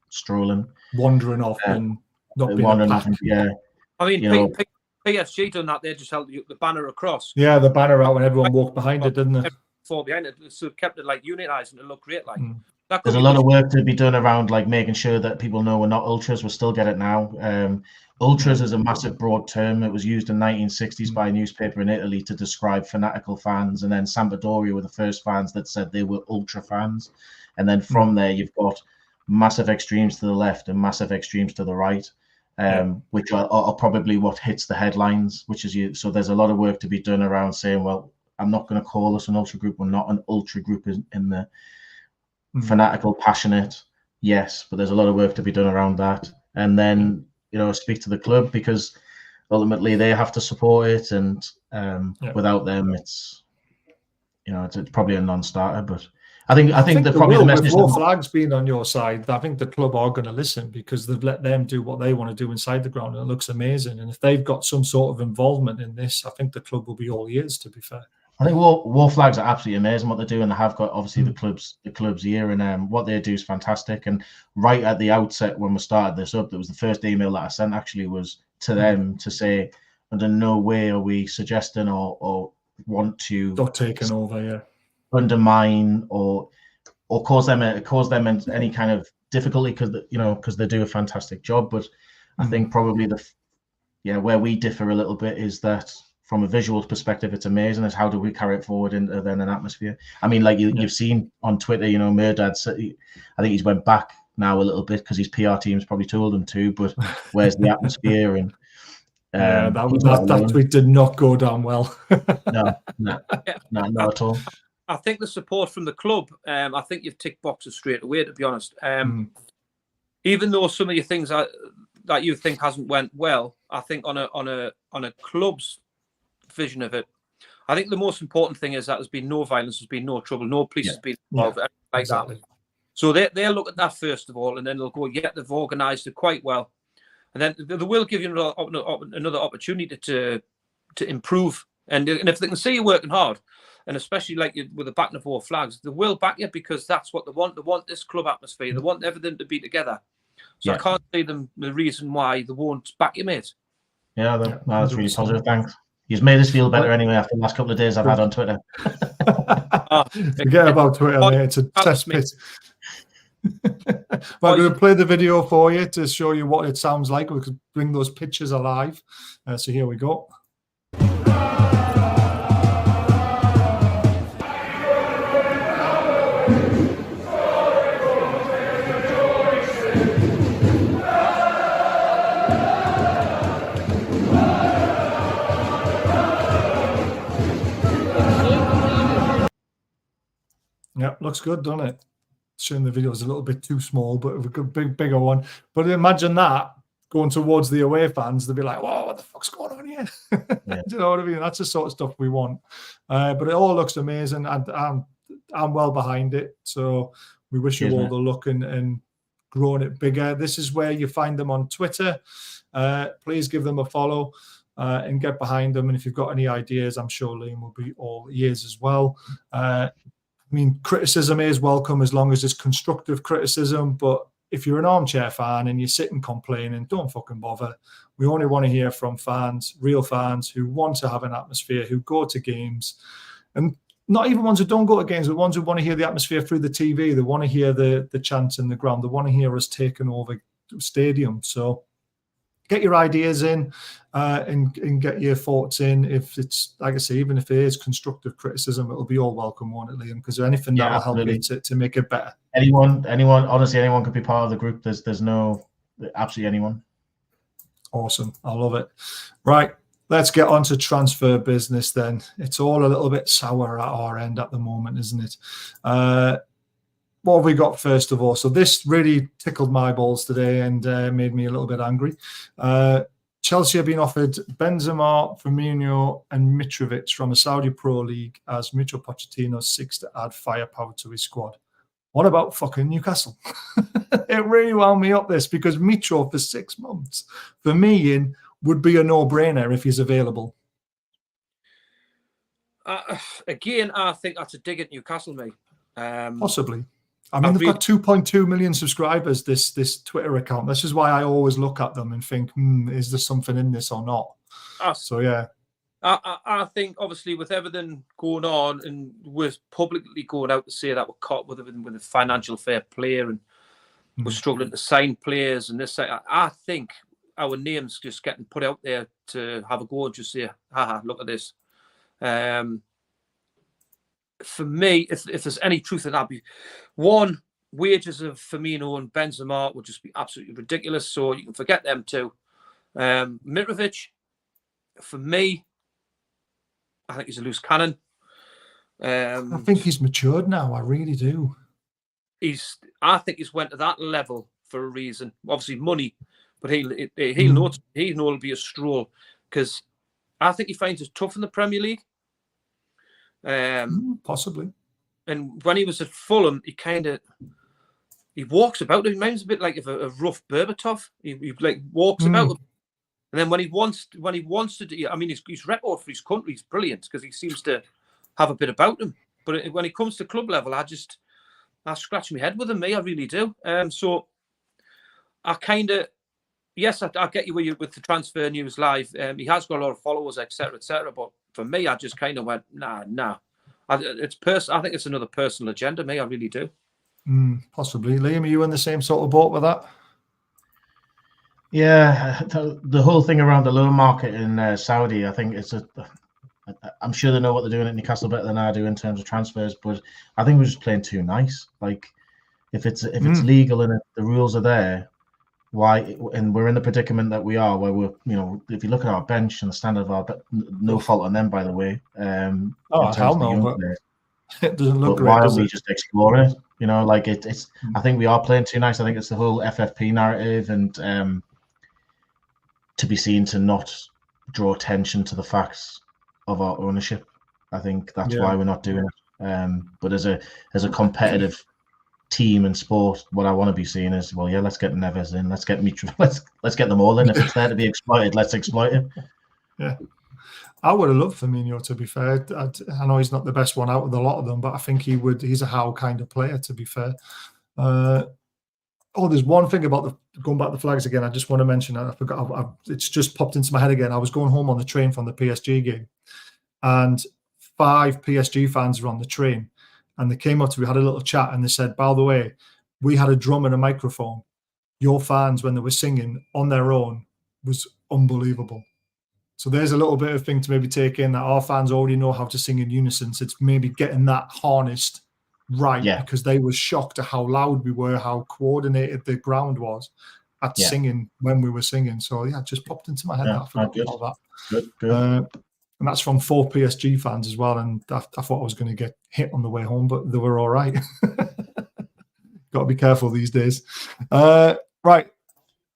Speaker 3: strolling.
Speaker 1: Wandering off and not being wandering off.
Speaker 2: I mean, PSG done that. They just held the banner across.
Speaker 1: Yeah, the banner out when everyone walked behind it, didn't they?
Speaker 2: Behind it. So it kept it like unitized and it looked great. Like.
Speaker 3: There's a lot of work to be done around like making sure that people know we're not ultras. We'll still get it now. Ultras is a massive broad term. It was used in the 1960s by a newspaper in Italy to describe fanatical fans, and then Sampdoria were the first fans that said they were ultra fans. And then from there, you've got massive extremes to the left and massive extremes to the right, which are probably what hits the headlines. So there's a lot of work to be done around saying, well, I'm not going to call us an ultra group. We're not an ultra group in the fanatical, passionate, yes, but there's a lot of work to be done around that. And then speak to the club, because ultimately they have to support it, and without them it's probably a non-starter. But I think the message,
Speaker 1: with Flags being on your side, I think the club are going to listen, because they've let them do what they want to do inside the ground, and it looks amazing. And if they've got some sort of involvement in this, I think the club will be all ears, to be fair.
Speaker 3: I think War Flags are absolutely amazing what they do, and they have got obviously the club's ear, and what they do is fantastic. And right at the outset, when we started this up, that was the first email that I sent actually was to them to say, under no way are we suggesting or want to
Speaker 1: taking over,
Speaker 3: undermine or cause them any kind of difficulty, because they do a fantastic job. But I think probably yeah, where we differ a little bit is that from a visual perspective, it's amazing. It's how do we carry it forward into then an atmosphere? I mean, like you've seen on Twitter, you know, Murdad, I think he's went back now a little bit because his PR team's probably told him to, but where's the atmosphere? And
Speaker 1: that tweet did not go down well.
Speaker 3: No, not at all.
Speaker 2: I think the support from the club, I think you've ticked boxes straight away, to be honest. Even though some of your things that you think hasn't went well, I think on a club's vision of it, I think the most important thing is that there's been no violence, there's been no trouble, no police has been involved, like exactly. That. So they'll look at that first of all, and then they'll go, yeah, they've organised it quite well, and then they will give you another opportunity to improve, and if they can see you working hard, and especially like with the backing of all flags, they will back you because that's what they want. They want this club atmosphere. They want everything to be together. So I can't see the reason why they won't back you, mate.
Speaker 3: Yeah, that's really positive. Thanks. You've made us feel better anyway after the last couple of days I've had on Twitter.
Speaker 1: Forget about Twitter, mate. It's a cesspit. I'm going to play the video for you to show you what it sounds like. We could bring those pictures alive. So here we go. Yeah, looks good, doesn't it? Showing the video is a little bit too small, but a good bigger one. But imagine that going towards the away fans, they'll be like, "Whoa, what the fuck's going on here?" Do you know what I mean? That's the sort of stuff we want. But it all looks amazing, and I'm well behind it. So we wish you all the luck and growing it bigger. This is where you find them on Twitter. Please give them a follow. And get behind them. And if you've got any ideas, I'm sure Liam will be all ears as well. I mean, criticism is welcome as long as it's constructive criticism. But if you're an armchair fan and you're sitting complaining, don't fucking bother. We only want to hear from fans, real fans who want to have an atmosphere, who go to games. And not even ones who don't go to games, but ones who want to hear the atmosphere through the TV. They want to hear the chants in the ground. They want to hear us taking over stadium. So get your ideas in and get your thoughts in. If it's, like I say, even if it is constructive criticism, it'll be all welcome, won't it, Liam? Because anything that will help you to make it better.
Speaker 3: Anyone, honestly, anyone could be part of the group. There's no, absolutely anyone. Awesome.
Speaker 1: I love it. Right, let's get on to transfer business then. It's all a little bit sour at our end at the moment, isn't it? What have we got first of all? So this really tickled my balls today and made me a little bit angry. Chelsea have been offered Benzema, Firmino and Mitrovic from the Saudi Pro League as Micho Pochettino seeks to add firepower to his squad. What about fucking Newcastle? It really wound me up this because Micho for 6 months, for me, would be a no-brainer if he's available.
Speaker 2: Again, I think that's a dig at Newcastle, mate.
Speaker 1: Possibly. I mean, they've got 2.2 million subscribers, this Twitter account. This is why I always look at them and think, is there something in this or not? So, yeah.
Speaker 2: I think, obviously, with everything going on and we're publicly going out to say that we're caught with everything with the financial fair play and we're struggling to sign players and this, I think our name's just getting put out there to have a go and just say, haha, look at this. For me, if there's any truth in that, one, wages of Firmino and Benzema would just be absolutely ridiculous. So you can forget them too. Mitrovic, for me, I think he's a loose cannon.
Speaker 1: I think he's matured now. I really do.
Speaker 2: I think he's went to that level for a reason. Obviously, money, but he'll know it'll be a stroll because I think he finds it tough in the Premier League.
Speaker 1: Possibly.
Speaker 2: And when he was at Fulham, he walks about. It reminds a bit like a rough Berbatov. He like walks about, and then when he wants to do, I mean, his record for his country is brilliant because he seems to have a bit about him. But when it comes to club level, I scratch my head with him. I really do. So I kind of, yes, I get you with the transfer news live. He has got a lot of followers, etc., etc. But for me, I just kind of went, nah. I think it's another personal agenda, I really do.
Speaker 1: Possibly. Liam, are you in the same sort of boat with that?
Speaker 3: Yeah, the whole thing around the loan market in Saudi, I think I'm sure they know what they're doing at Newcastle better than I do in terms of transfers, but I think we're just playing too nice. Like, if it's legal and if the rules are there, why? And we're in the predicament that we are, where if you look at our bench and the standard of no fault on them, by the way. In terms
Speaker 1: hell
Speaker 3: of the
Speaker 1: no,
Speaker 3: young
Speaker 1: but
Speaker 3: players.
Speaker 1: it doesn't look
Speaker 3: But
Speaker 1: great,
Speaker 3: why
Speaker 1: does
Speaker 3: don't we
Speaker 1: it?
Speaker 3: just explore it? Like it's. I think we are playing too nice. I think it's the whole FFP narrative and to be seen to not draw attention to the facts of our ownership. I think that's why we're not doing it. But as a competitive team and sport, what I want to be seen is, well, yeah, let's get Neves in, let's get let's get them all in. If it's there to be exploited, let's exploit it.
Speaker 1: Yeah. I would have loved Firmino, to be fair. I know he's not the best one out of a lot of them, but I think he's a Howe kind of player, to be fair. There's one thing about going back to the flags again. I just want to mention, I forgot. It's just popped into my head again. I was going home on the train from the PSG game, and 5 PSG fans were on the train, and they came up to me, had a little chat, and they said, by the way, we had a drum and a microphone. Your fans, when they were singing on their own, was unbelievable. So there's a little bit of thing to maybe take in, that our fans already know how to sing in unison. So it's maybe getting that harnessed right, because they were shocked at how loud we were, how coordinated the ground was at singing when we were singing. So yeah, it just popped into my head that I forgot about that.
Speaker 3: Good.
Speaker 1: And that's from 4 PSG fans as well. And I thought I was going to get hit on the way home, but they were all right. Got to be careful these days. Right.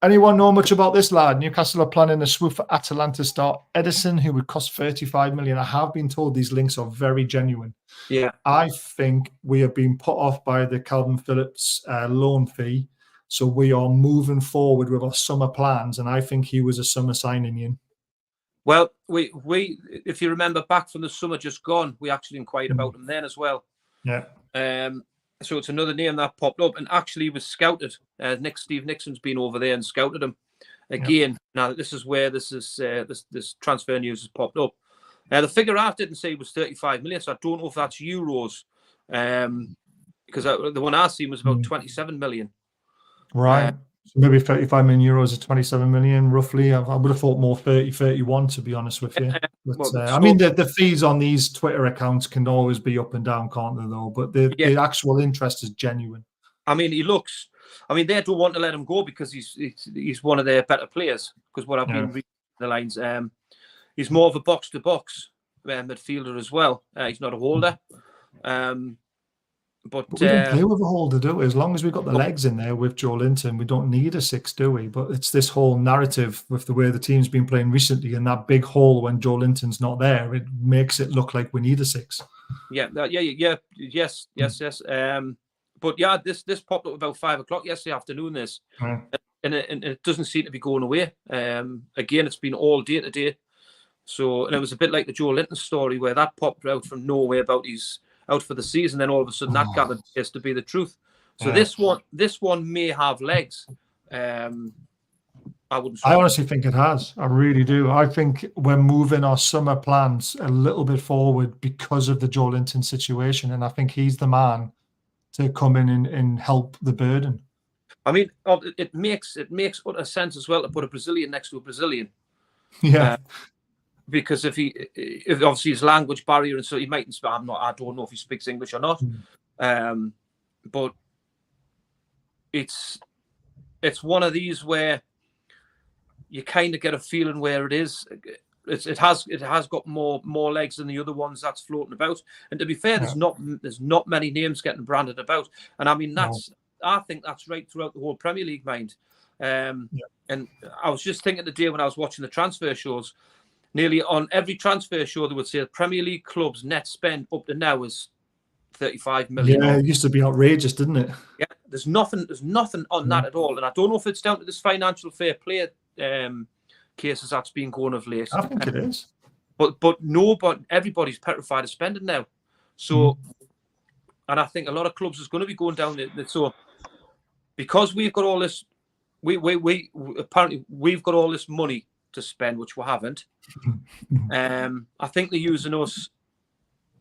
Speaker 1: Anyone know much about this lad? Newcastle are planning a swoop for Atalanta star Edison, who would cost 35 million. I have been told these links are very genuine.
Speaker 2: Yeah.
Speaker 1: I think we have been put off by the Calvin Phillips loan fee. So we are moving forward with our summer plans. And I think he was a summer signing in.
Speaker 2: Well, we if you remember back from the summer just gone, we actually inquired about him then as well.
Speaker 1: Yeah.
Speaker 2: So it's another name that popped up, and actually was scouted. Steve Nixon's been over there and scouted him again. Yep. Now this is where this transfer news has popped up. The figure I didn't say was 35 million, so I don't know if that's euros, because the one I seen was about 27 million.
Speaker 1: Right. So maybe 35 million euros is 27 million, roughly. I would have thought more 30, 31, to be honest with you. But, I mean, the fees on these Twitter accounts can always be up and down, can't they, though? But the actual interest is genuine.
Speaker 2: I mean, they don't want to let him go because he's one of their better players. Because what I've been reading the lines, he's more of a box-to-box midfielder as well. He's not a holder. But
Speaker 1: we don't play with a holder, do we? As long as we've got the legs in there with Joe Linton, we don't need a 6, do we? But it's this whole narrative with the way the team's been playing recently, and that big hole when Joe Linton's not there, it makes it look like we need a 6.
Speaker 2: Yes. But yeah, this popped up about 5 o'clock yesterday afternoon. And it doesn't seem to be going away. Again, it's been all day today. So, and it was a bit like the Joe Linton story where that popped out from nowhere about he's out for the season, then all of a sudden that gathered is to be the truth. So this one may have legs. I
Speaker 1: honestly think it has. I really do. I think we're moving our summer plans a little bit forward because of the Joe Linton situation, and I think he's the man to come in and help the burden.
Speaker 2: I mean, it makes utter sense as well to put a Brazilian next to a Brazilian.
Speaker 1: Yeah.
Speaker 2: Because if obviously his language barrier, and so he might. I don't know if he speaks English or not. But it's one of these where you kind of get a feeling where it is. It has got more legs than the other ones that's floating about. And to be fair, there's not many names getting branded about. And I mean I think that's right throughout the whole Premier League, mind. And I was just thinking today when I was watching the transfer shows. Nearly on every transfer show, they would say the Premier League club's net spend up to now is 35 million.
Speaker 1: Yeah, it used to be outrageous, didn't it?
Speaker 2: Yeah, there's nothing on that at all. And I don't know if it's down to this financial fair play cases that's been going of late.
Speaker 1: I think it is.
Speaker 2: But everybody's petrified of spending now. So, and I think a lot of clubs is going to be going down there. So, because we've got all this, we apparently we've got all this money to spend, which we haven't. I think they're using us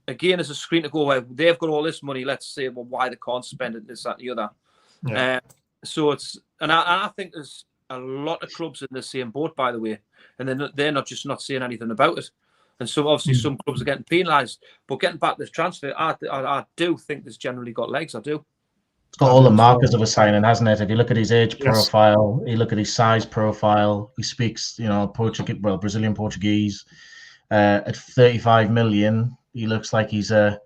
Speaker 2: again as a screen to go, well, they've got all this money, let's say, well, why they can't spend it, this, that, and the other. So it's, and I think a lot of clubs in the same boat, by the way, and they're not just not saying anything about it. And so obviously some clubs are getting penalised. But getting back to this transfer, I do think this generally got legs. I do.
Speaker 3: It's got all the markers of a signing, hasn't it? If you look at his age profile, you look at his size profile, he speaks, Brazilian Portuguese. At 35 million, he looks like he's a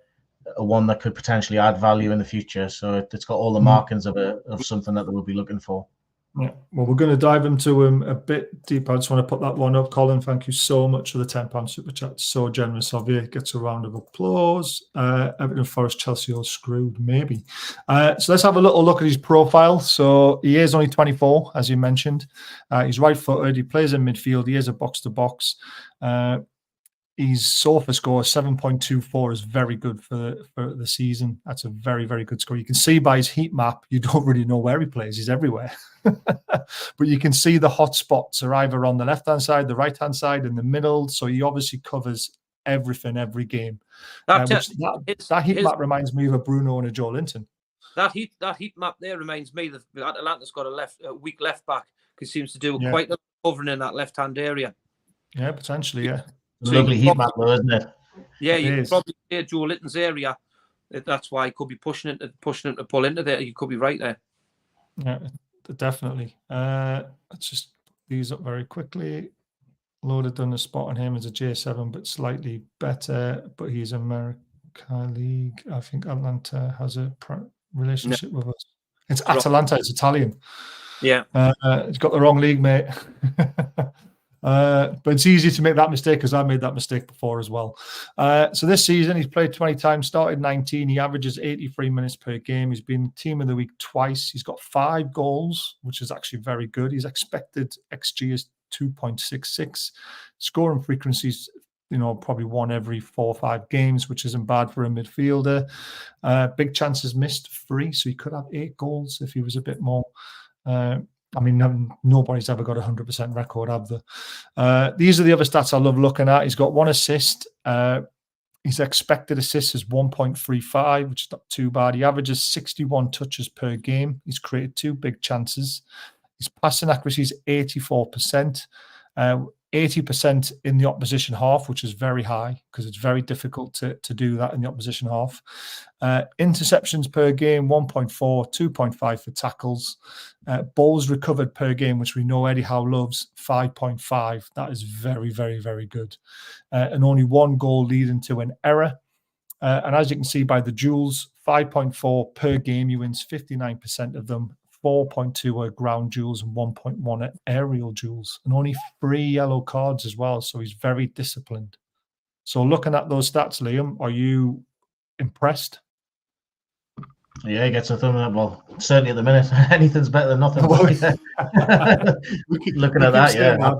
Speaker 3: one that could potentially add value in the future. So it's got all the markings of something that they will be looking for.
Speaker 1: Yeah, well, we're going to dive into him a bit deeper. I just want to put that one up. Colin, thank you so much for the £10 super chat. So generous of you. Gets a round of applause. Everton, Forest, Chelsea all screwed, maybe. So let's have a little look at his profile. So he is only 24, as you mentioned. He's right-footed. He plays in midfield. He is a box-to-box. His SOFA score 7.24 is very good for the season. That's a very, very good score. You can see by his heat map, you don't really know where he plays. He's everywhere. But you can see the hot spots are either on the left-hand side, the right-hand side, in the middle. So he obviously covers everything, every game. That heat map reminds me of a Bruno and a Joe Linton.
Speaker 2: That heat map there reminds me that Atalanta's got a weak left back because he seems to do quite a lot of covering in that left-hand area.
Speaker 1: Yeah, potentially, yeah.
Speaker 3: It's a lovely heat map, though, isn't it?
Speaker 2: Yeah, you could probably say Joe Linton's area. That's why he could be pushing him to pull into there. You could be right there.
Speaker 1: Yeah, definitely. Let's just put these up very quickly. Loaded done a spot on him as a J7, but slightly better. But he's America League. I think Atlanta has a relationship with us. It's Atalanta. It's Italian.
Speaker 2: Yeah.
Speaker 1: It's got the wrong league, mate. But it's easy to make that mistake because I made that mistake before as well. So this season, he's played 20 times, started 19. He averages 83 minutes per game. He's been team of the week twice. He's got 5 goals, which is actually very good. His expected XG is 2.66. Scoring frequencies, probably 1 every 4 or 5 games, which isn't bad for a midfielder. Big chances missed, 3. So he could have 8 goals if he was a bit more. Nobody's ever got a 100% record, have they? These are the other stats I love looking at. He's got 1 assist. His expected assist is 1.35, which is not too bad. He averages 61 touches per game. He's created 2 big chances. His passing accuracy is 84%. 80% in the opposition half, which is very high because it's very difficult to do that in the opposition half. Interceptions per game, 1.4, 2.5 for tackles. Balls recovered per game, which we know Eddie Howe loves, 5.5. That is very, very, very good. And only 1 goal leading to an error. And as you can see by the duels, 5.4 per game. He wins 59% of them. 4.2 are ground duels and 1.1 are aerial duels, and only 3 yellow cards as well. So he's very disciplined. So looking at those stats, Liam, are you impressed?
Speaker 3: Yeah, he gets a thumb up. Well, certainly at the minute, anything's better than nothing. We keep looking at that, yeah.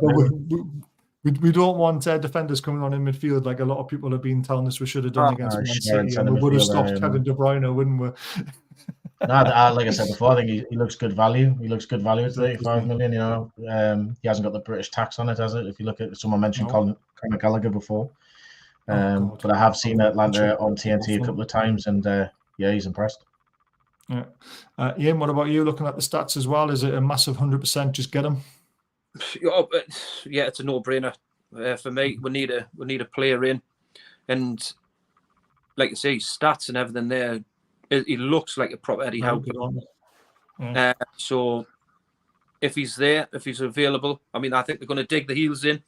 Speaker 1: We don't want defenders coming on in midfield like a lot of people have been telling us we should have done against Man City, and we would have stopped Kevin De Bruyne, wouldn't we?
Speaker 3: No, like I said before, I think he looks good value. He looks good value at 35 million. He hasn't got the British tax on it, has it? If you look at, someone mentioned Conor Gallagher before, but I have seen Atlanta on TNT a couple of times, and he's impressed.
Speaker 1: Yeah, Ian, what about you? Looking at the stats as well, is it a massive 100%? Just get him.
Speaker 2: Yeah, it's a no-brainer for me. We need a player in, and like I say, stats and everything there. He looks like a proper Eddie Howe. Yeah. So if he's there, if he's available, I think they're going to dig the heels in.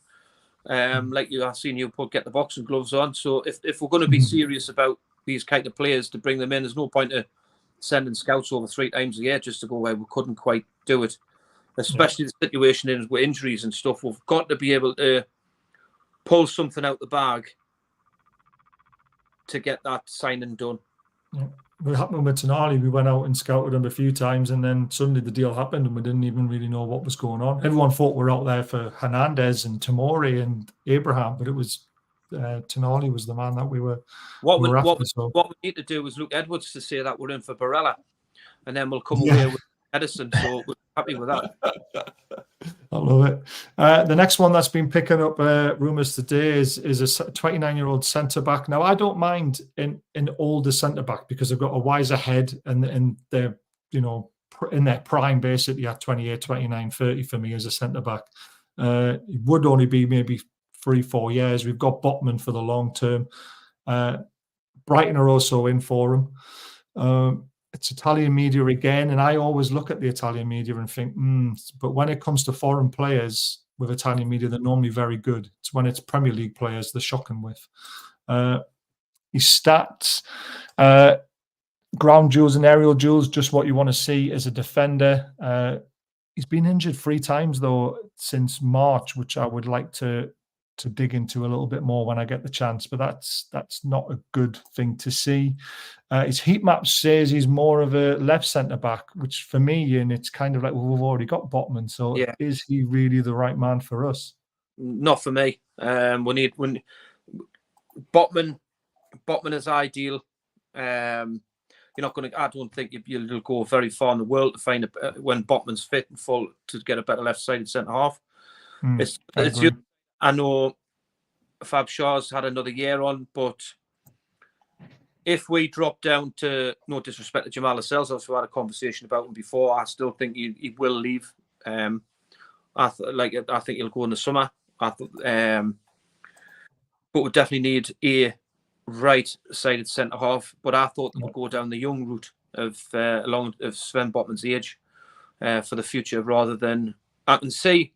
Speaker 2: I've seen you get the boxing gloves on. So if we're going to be serious about these kind of players to bring them in, there's no point of sending scouts over 3 times a year just to go where we couldn't quite do it. Especially the situation with injuries and stuff. We've got to be able to pull something out the bag to get that signing done.
Speaker 1: Yeah. What happened with Tonali, we went out and scouted him a few times, and then suddenly the deal happened and we didn't even really know what was going on. Everyone thought we were out there for Hernandez and Tomori and Abraham, but it was Tonali was the man that we were after.
Speaker 2: What we need to do is look Edwards to say that we're in for Barella, and then we'll come away with Edison, so we're happy with that.
Speaker 1: I love it. The next one that's been picking up rumours today is a 29-year-old centre-back. Now, I don't mind an older centre-back because they've got a wiser head and they're, in their prime, basically at 28, 29, 30 for me as a centre-back. It would only be maybe 3-4 years. We've got Botman for the long term. Brighton are also in for him. It's Italian media again, and I always look at the Italian media and think, but when it comes to foreign players with Italian media, they're normally very good. It's when it's Premier League players they're shocking with. His stats, ground duels and aerial duels, just what you want to see as a defender. He's been injured 3 times, though, since March, which I would like to dig into a little bit more when I get the chance, but that's not a good thing to see. His heat map says he's more of a left centre-back, which for me, and it's kind of like, well, we've already got Botman, so is he really the right man for us?
Speaker 2: Not for me. When Botman is ideal. You're not going to. I don't think you'll go very far in the world to find when Botman's fit and full to get a better left-sided centre half. I know Fab Shaw's had another year on, but if we drop down to, no disrespect to Jamal Lascelles, I've had a conversation about him before. I still think he will leave. I think he'll go in the summer. But we definitely need a right-sided centre half. But I thought they would go down the young route of Sven Botman's age for the future, rather than I can see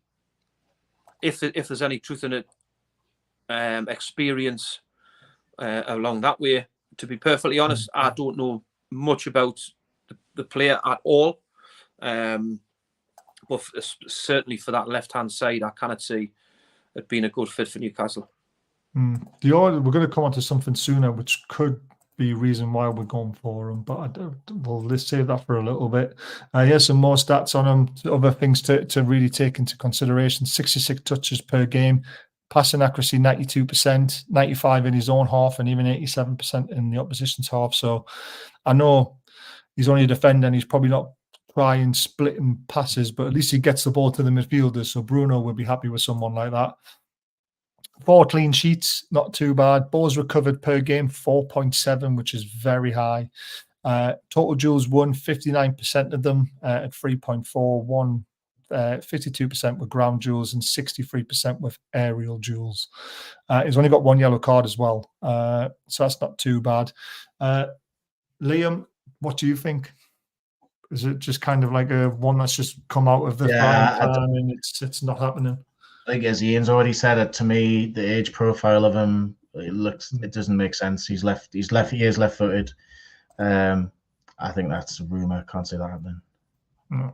Speaker 2: if there's any truth in it, experience along that way. To be perfectly honest, I don't know much about the player at all. But certainly for that left-hand side, I cannot see it being a good fit for Newcastle.
Speaker 1: We're going to come on to something sooner, which could be a reason why we're going for him, but let's save that for a little bit. Here's some more stats on him, other things to really take into consideration. 66 touches per game, passing accuracy 92%, 95 in his own half, and even 87% in the opposition's half. So I know he's only a defender and he's probably not trying splitting passes, but at least he gets the ball to the midfielders. So Bruno would be happy with someone like that. 4 clean sheets, not too bad. Balls recovered per game, 4.7, which is very high. Total duels won, 59% of them at 3.4. 52% with ground duels and 63% with aerial duels. He's only got 1 yellow card as well, so that's not too bad. Liam, what do you think? Is it just kind of like a one that's just come out of the frying pan and it's not happening?
Speaker 3: I think, as Ian's already said it, to me, the age profile of him, it doesn't make sense. He is left-footed. I think that's a rumour. Can't see that happening.
Speaker 1: No,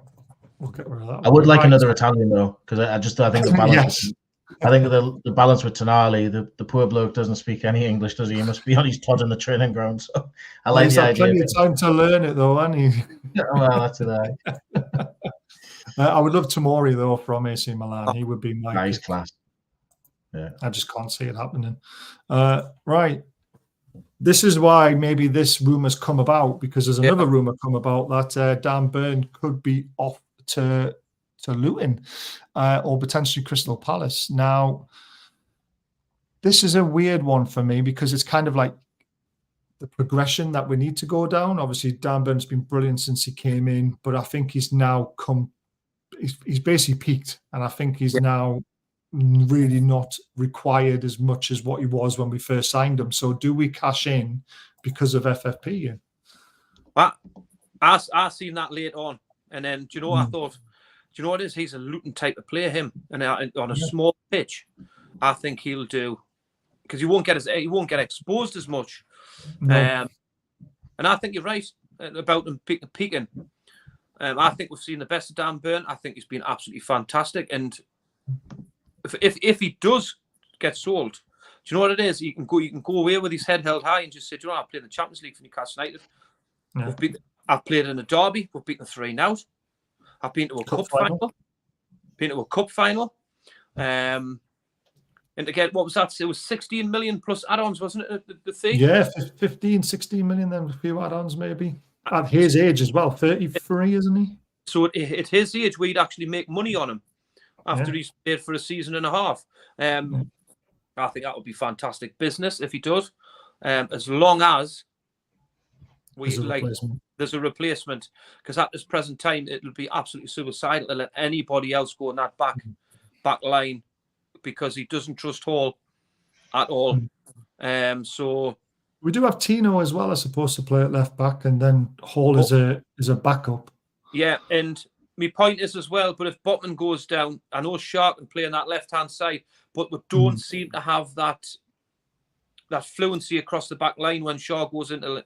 Speaker 1: we'll get rid of that.
Speaker 3: I would like another Italian though, because I think the balance.
Speaker 1: Yes.
Speaker 3: I think the balance with Tonali, the poor bloke doesn't speak any English, does he? He must be on his Todd in the training ground. So I like the idea.
Speaker 1: Plenty of time to learn it though, hasn't he?
Speaker 3: Well, that's it.
Speaker 1: I would love Tomori though from AC Milan. He would be my
Speaker 3: nice class. Yeah,
Speaker 1: I just can't see it happening. Right. This is why maybe this rumour's come about, because there's another rumour come about that Dan Burn could be off to Luton or potentially Crystal Palace. Now, this is a weird one for me because it's kind of like the progression that we need to go down. Obviously, Dan Burn's been brilliant since he came in, but I think he's now he's basically peaked, and I think he's now really not required as much as what he was when we first signed him. So do we cash in because of FFP?
Speaker 2: I seen that late on, and then I thought, do you know what it is? He's a Luton type of player, him, and on a small pitch, I think he'll do, because he won't get exposed as much. No. And I think you're right about him peaking. I think we've seen the best of Dan Burn. I think he's been absolutely fantastic, and if he does get sold, do you know what it is? You can go away with his head held high and just say, do you know, I played in the Champions League for Newcastle United. Yeah. I've played in a derby. We've beaten 3-0. I've been to a cup final. Been to a cup final. And again, what was that? It was 16 million plus add-ons, wasn't it? The fee?
Speaker 1: Yeah, 15, 16 million, then a few add-ons maybe. At his age as well, 33, isn't he?
Speaker 2: So at his age, we'd actually make money on him after he's played for a season and a half. I think that would be fantastic business if he does, as long as we there's a replacement, because at this present time it'll be absolutely suicidal to let anybody else go in that back line, because he doesn't trust Hall at all. So
Speaker 1: we do have Tino as well, as supposed to play at left back, and then Hall is a backup.
Speaker 2: Yeah, and my point is as well, but if Botman goes down, I know Sharp can play on that left-hand side, but we don't seem to have that fluency across the back line when Shaw goes into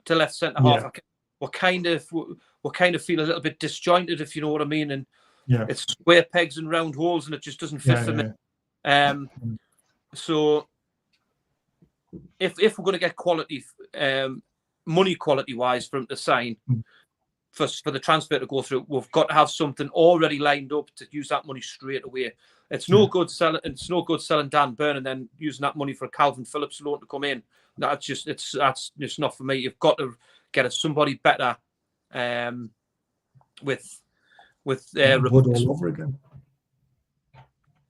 Speaker 2: left centre half. We kind of feel a little bit disjointed, if you know what I mean, and it's square pegs and round holes, and it just doesn't fit for me. So if we're going to get quality, money quality wise for him to sign, for the transfer to go through, we've got to have something already lined up to use that money straight away. It's no good selling. It's no good selling Dan Burn and then using that money for a Calvin Phillips loan to come in. That's just not for me. You've got to get us somebody better, with
Speaker 1: Wood all over again.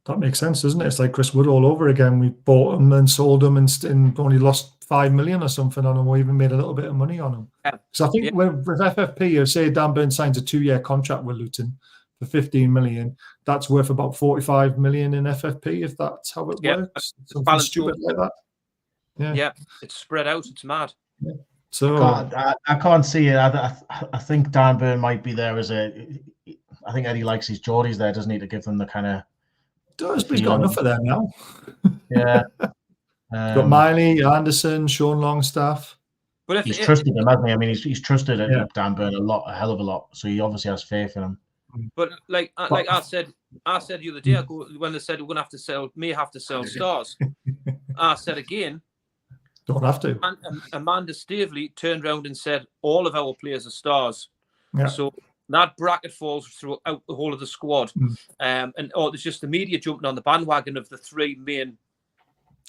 Speaker 1: That makes sense, doesn't it? It's like Chris Wood all over again. We bought him and sold him and only lost 5 million or something on him, or even made a little bit of money on him. So I think with FFP, you say Dan Burn signs a 2-year contract with Luton for 15 million. That's worth about 45 million in FFP, if that's how it works. Something stupid like that.
Speaker 2: Yeah, it's spread out. It's mad.
Speaker 1: Yeah. So
Speaker 3: I can't see it. I think Dan Burn might be there as I think Eddie likes his Geordies there, doesn't he, to give them the kind of.
Speaker 1: Does, but he's got enough of them now.
Speaker 3: Yeah.
Speaker 1: Got Miley, Anderson, Sean Longstaff.
Speaker 3: But he's trusted him, hasn't he? I mean, he's trusted Dan Burn a hell of a lot. So he obviously has faith in him.
Speaker 2: But like I said the other day ago, when they said we're going to may have to sell stars, I said again,
Speaker 1: don't have to.
Speaker 2: Amanda Stavely turned around and said all of our players are stars.
Speaker 1: Yeah.
Speaker 2: So that bracket falls throughout the whole of the squad. There's just the media jumping on the bandwagon of the 3 main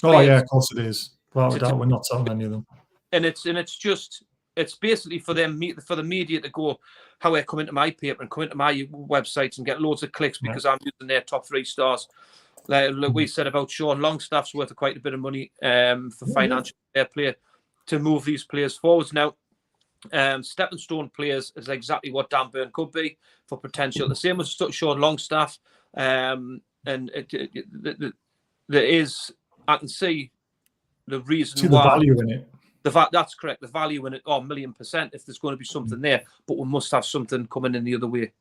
Speaker 2: players.
Speaker 1: Oh yeah, of course it is. Well, we're not selling any of them.
Speaker 2: And it's basically for the media to go, how I come into my paper and come into my websites and get loads of clicks because I'm using their top 3 stars. Like we said about Sean Longstaff's worth quite a bit of money for financial fair play to move these players forwards. Now, stepping stone players is exactly what Dan Burn could be for potential. The same with Sean Longstaff, and there is, I can see the reason why.
Speaker 1: The value in it.
Speaker 2: That's correct. The value in it, 1,000,000%. If there's going to be something there, but we must have something coming in the other way.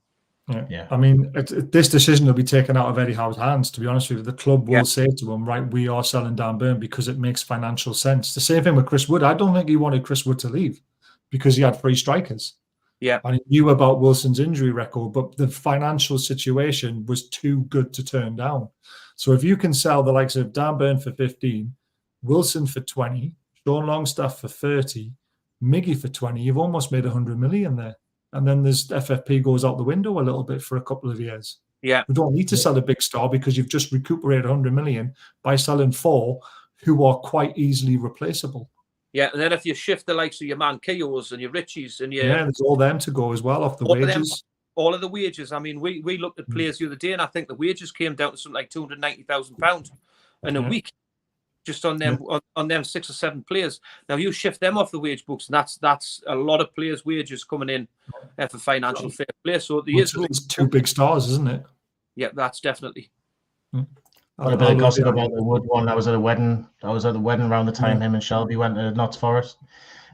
Speaker 1: Yeah. I mean, this decision will be taken out of Eddie Howe's hands. To be honest with you, the club will say to him, "Right, we are selling Dan Burn because it makes financial sense." The same thing with Chris Wood. I don't think he wanted Chris Wood to leave, because he had 3 strikers.
Speaker 2: Yeah.
Speaker 1: And he knew about Wilson's injury record, but the financial situation was too good to turn down. So if you can sell the likes of Dan Burn for 15, Wilson for 20, Sean Longstaff for 30, Miggy for 20, you've almost made 100 million there. And then there's FFP goes out the window a little bit for a couple of years.
Speaker 2: Yeah.
Speaker 1: We don't need to sell a big star because you've just recuperated 100 million by selling 4 who are quite easily replaceable.
Speaker 2: Yeah, and then if you shift the likes of your Manquillos and your Richies and your
Speaker 1: there's all them to go as well off the wages.
Speaker 2: All of the wages. I mean, we looked at players the other day, and I think the wages came down to something like £290,000 in a week, just on them on them 6 or 7 players. Now you shift them off the wage books, and that's a lot of players' wages coming in for financial fair play. So
Speaker 1: it's 2 big stars, isn't it?
Speaker 2: Yeah, that's definitely.
Speaker 3: What a bit of gossip about the Wood one. I was at a wedding around the time him and Shelby went to Notts Forest.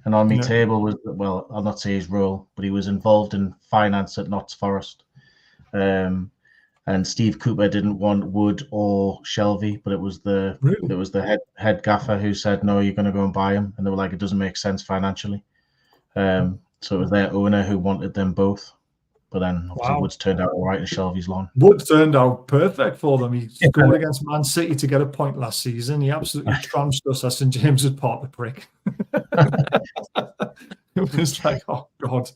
Speaker 3: And on my table was, well, I'll not say his role, but he was involved in finance at Notts Forest. And Steve Cooper didn't want Wood or Shelby, but it was the head gaffer who said, no, you're going to go and buy him. And they were like, it doesn't make sense financially. So it was their owner who wanted them both. But then obviously Woods turned out all right in Shelby's lawn.
Speaker 1: Woods turned out perfect for them. He scored against Man City to get a point last season. He absolutely trounced us at St James's Park, the prick. It was like, oh, God.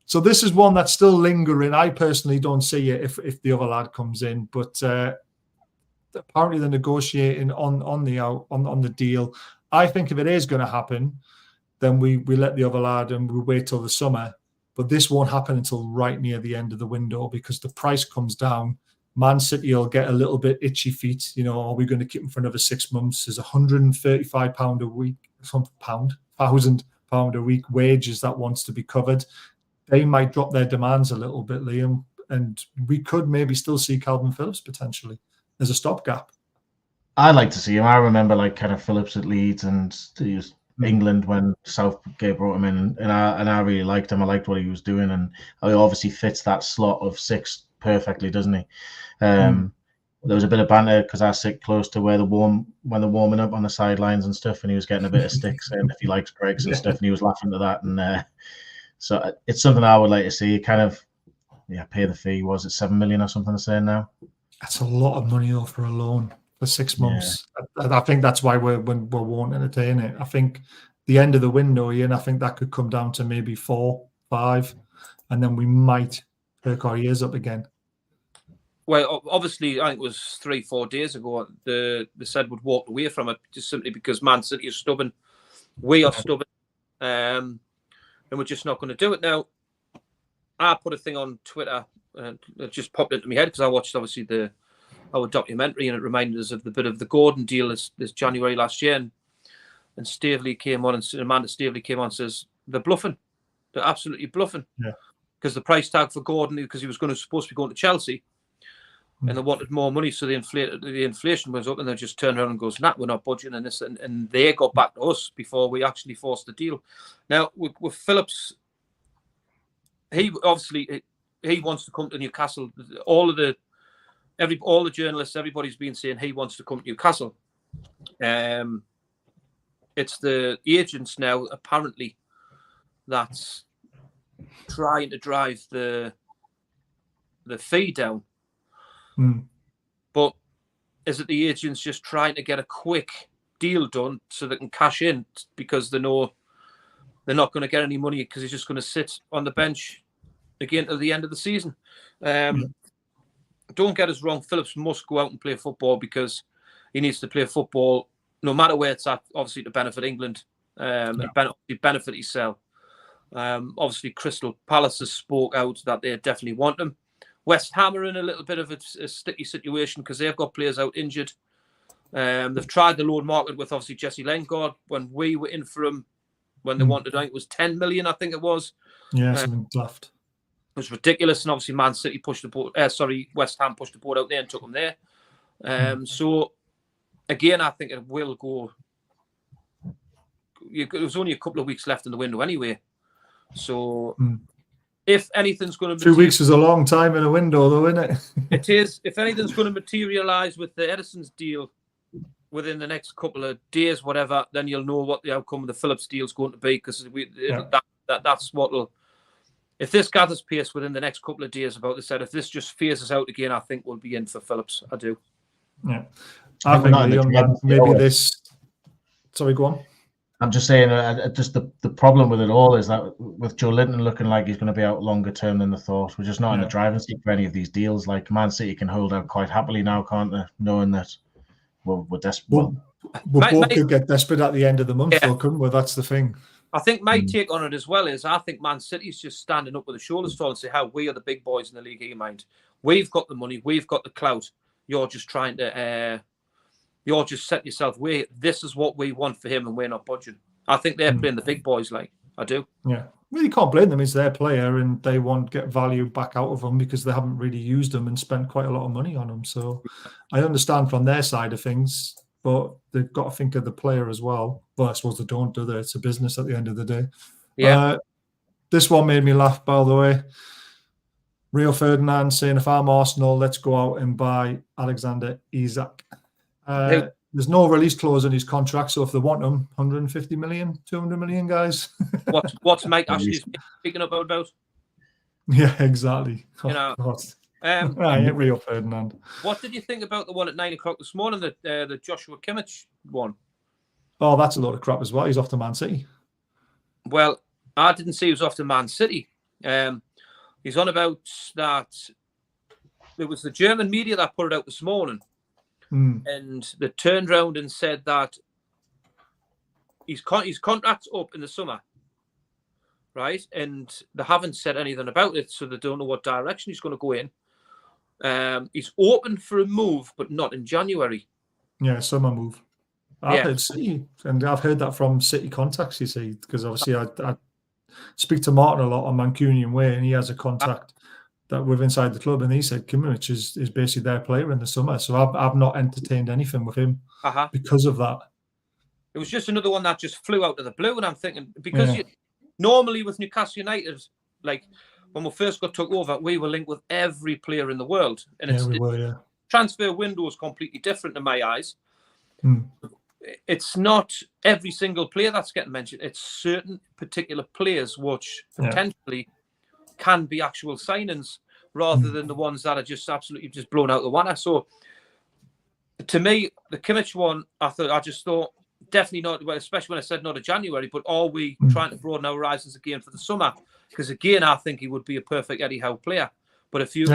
Speaker 1: So this is one that's still lingering. I personally don't see it if the other lad comes in. But apparently they're negotiating on the deal. I think if it is going to happen, then we let the other lad and we wait till the summer. But this won't happen until right near the end of the window because the price comes down. Man City will get a little bit itchy feet. You know, are we going to keep him for another 6 months? Is £135 a week, £1,000 a week wages that wants to be covered, they might drop their demands a little bit, Liam, and we could maybe still see Calvin Phillips potentially as a stopgap.
Speaker 3: I'd like to see him. I remember like kind of Phillips at Leeds and England when Southgate brought him in, and I really liked him. I liked what he was doing, and he obviously fits that slot of 6 perfectly, doesn't he? There was a bit of banter because I sit close to when they're warming up on the sidelines and stuff, and he was getting a bit of stick saying if he likes Greggs and stuff, and he was laughing at that. And so it's something I would like to see. Kind of, pay the fee. Was it 7 million or something? They're saying now.
Speaker 1: That's a lot of money though for a loan for 6 months. I think that's why we won't entertain it. I think the end of the window, Ian, I think that could come down to maybe 4, 5, and then we might perk our ears up again.
Speaker 2: Well, obviously, I think it was 3-4 days ago, they said would walk away from it just simply because Man City is stubborn. We are stubborn. And we're just not going to do it. Now, I put a thing on Twitter and it just popped into my head because I watched, obviously, our documentary, and it reminded us of the bit of the Gordon deal this January last year. And Staveley came on, and Amanda Staveley came on and says, they're bluffing. They're absolutely bluffing.
Speaker 1: Yeah.
Speaker 2: Because the price tag for Gordon, because he was supposed to be going to Chelsea, and they wanted more money, so the inflation was up, and they just turned around and goes, "Nah, we're not budging," and this, and they got back to us before we actually forced the deal. Now with Phillips, he obviously wants to come to Newcastle. All the journalists, everybody's been saying he wants to come to Newcastle. It's the agents now apparently that's trying to drive the fee down. But is it the agents just trying to get a quick deal done so they can cash in because they know they're not going to get any money because he's just going to sit on the bench again till the end of the season? Don't get us wrong, Phillips must go out and play football because he needs to play football no matter where it's at, obviously to benefit England, and benefit himself. Obviously, Crystal Palace has spoke out that they definitely want him. West Ham are in a little bit of a sticky situation because they've got players out injured. They've tried the loan market with obviously Jesse Lingard when we were in for him when they wanted, I think it was 10 million, I think it was.
Speaker 1: Yeah, something left.
Speaker 2: It was ridiculous, and obviously Man City pushed the boat. West Ham pushed the boat out there and took him there. So again, I think it will go. There was only a couple of weeks left in the window anyway, so. If anything's going to
Speaker 1: 2 weeks is a long time in a window, though, isn't it?
Speaker 2: It is. If anything's going to materialise with the Edison's deal within the next couple of days, whatever, then you'll know what the outcome of the Phillips deal is going to be, because that's what will. If this gathers pace within the next couple of days, about this, if this just phases out again, I think we'll be in for Phillips. I do.
Speaker 1: Yeah, I think maybe this. Sorry, go on.
Speaker 3: I'm just saying, just the problem with it all is that with Joe Linton looking like he's going to be out longer term than the thought, we're just not in the driving seat for any of these deals. Like Man City can hold out quite happily now, can't they? Knowing that we're desperate.
Speaker 1: We both could get desperate at the end of the month, though, couldn't we? That's the thing.
Speaker 2: I think my take on it as well is I think Man City's just standing up with the shoulders tall and say how we are the big boys in the league. You mind? We've got the money, we've got the clout. You're just trying to. You're just setting yourself, this is what we want for him and we're not budging. I think they're playing the big boys, like, I do.
Speaker 1: Yeah. Well, you can't blame them. It's their player and they want to get value back out of them because they haven't really used them and spent quite a lot of money on them. So I understand from their side of things, but they've got to think of the player as well. Well, I suppose they don't, do they? It's a business at the end of the day.
Speaker 2: Yeah.
Speaker 1: This one made me laugh, by the way. Rio Ferdinand saying, if I'm Arsenal, let's go out and buy Alexander Isak. There's no release clause in his contract, so if they want him, 150 million, 200 million, guys.
Speaker 2: What's Mike Ashley speaking about?
Speaker 1: Yeah, exactly.
Speaker 2: You know,
Speaker 1: Rio Ferdinand.
Speaker 2: What did you think about the one at 9 o'clock this morning, the Joshua Kimmich one?
Speaker 1: Oh, that's a load of crap as well. He's off to Man City.
Speaker 2: Well, I didn't see he was off to Man City. He's on about that. It was the German media that put it out this morning. And they turned around and said that his contract's up in the summer, right? And they haven't said anything about it, so they don't know what direction he's going to go in. He's open for a move, but not in January.
Speaker 1: Yeah, summer move. I've heard City, and I've heard that from City contacts, you see, because obviously I speak to Martin a lot on Mancunian Way, and he has a contact that we're inside the club, and he said Kimmich is basically their player in the summer. So I've not entertained anything with him because of that.
Speaker 2: It was just another one that just flew out of the blue, and I'm thinking, because normally with Newcastle United, like when we first got took over, we were linked with every player in the world, and transfer window is completely different in my eyes. It's not every single player that's getting mentioned. It's certain particular players which potentially can be actual signings rather than the ones that are just absolutely just blown out the water. So to me, the Kimmich one, I just thought definitely not, well, especially when I said not a January, but are we trying to broaden our horizons again for the summer? Because again, I think he would be a perfect Eddie Howe player. But if you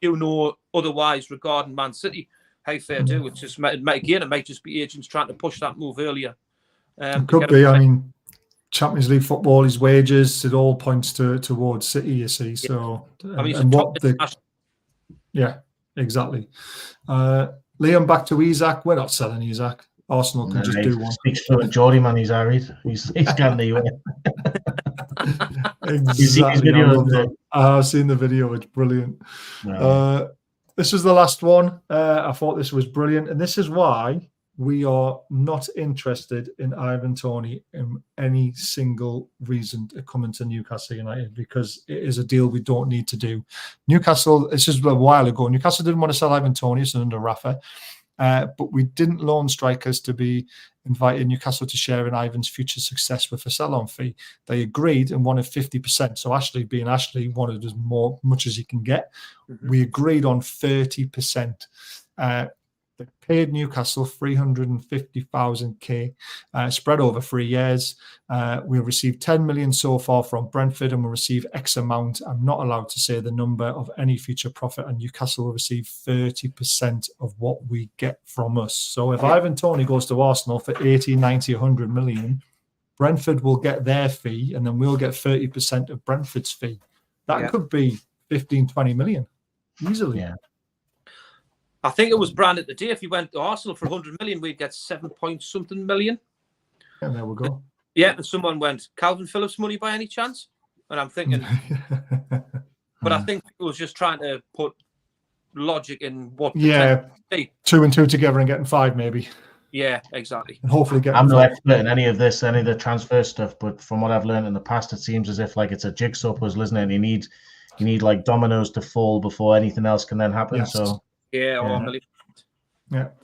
Speaker 2: know otherwise regarding Man City, how fair do? It's just again, it might just be agents trying to push that move earlier.
Speaker 1: It could be. I mean, Champions League football, his wages, it all points towards City, you see. So, exactly. Liam, back to Isak. We're not selling Isak. Arsenal can just do one.
Speaker 3: Speaks for Geordie, man. He's Harried. He's got the
Speaker 1: Exactly. I've seen the video. It's brilliant. This was the last one. I thought this was brilliant. And this is why we are not interested in Ivan Toney in any single reason to come into Newcastle United, because it is a deal we don't need to do. Newcastle, this is a while ago, Newcastle didn't want to sell Ivan Toney, it's under Rafa. But we didn't loan strikers to be invited Newcastle to share in Ivan's future success with a sell-on fee. They agreed and wanted 50%. So Ashley, being Ashley, wanted as much as he can get. We agreed on 30%. They paid Newcastle 350,000 spread over 3 years. We received 10 million so far from Brentford, and we'll receive X amount. I'm not allowed to say the number of any future profit, and Newcastle will receive 30% of what we get from us. So if Ivan Toney goes to Arsenal for 80, 90, 100 million, Brentford will get their fee, and then we'll get 30% of Brentford's fee. That could be 15, 20 million easily.
Speaker 3: Yeah.
Speaker 2: I think it was branded today. If you went to Arsenal for 100 million, we'd get 7-point-something million.
Speaker 1: And there we go.
Speaker 2: Yeah, and someone went, Calvin Phillips money by any chance? And I'm thinking, but I think it was just trying to put logic in what.
Speaker 1: 2 and 2 together and getting 5 maybe.
Speaker 2: Yeah, exactly.
Speaker 1: And hopefully get.
Speaker 3: I'm not expert in any of this, any of the transfer stuff, but from what I've learned in the past, it seems as if like it's a jigsaw puzzle, isn't it? And you need like dominoes to fall before anything else can then happen.
Speaker 1: Yes.
Speaker 3: So.
Speaker 2: Yeah.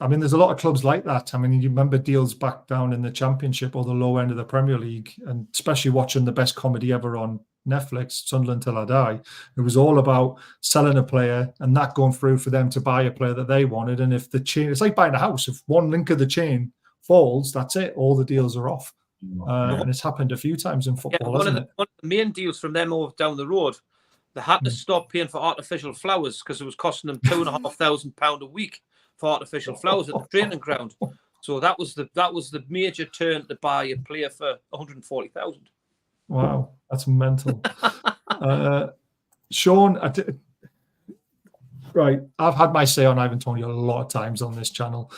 Speaker 1: I mean, there's a lot of clubs like that. I mean, you remember deals back down in the Championship or the low end of the Premier League, and especially watching the best comedy ever on Netflix, Sunderland Till I Die. It was all about selling a player and that going through for them to buy a player that they wanted. And if the chain, it's like buying a house. If one link of the chain falls, that's it. All the deals are off. And it's happened a few times in football.
Speaker 2: One of the main deals from them over down the road, they had to stop paying for artificial flowers because it was costing them £2,500 a week for artificial flowers at the training ground. So that was the major turn to buy a player for 140,000.
Speaker 1: Wow, that's mental. Sean, I've had my say on Ivan Toney a lot of times on this channel.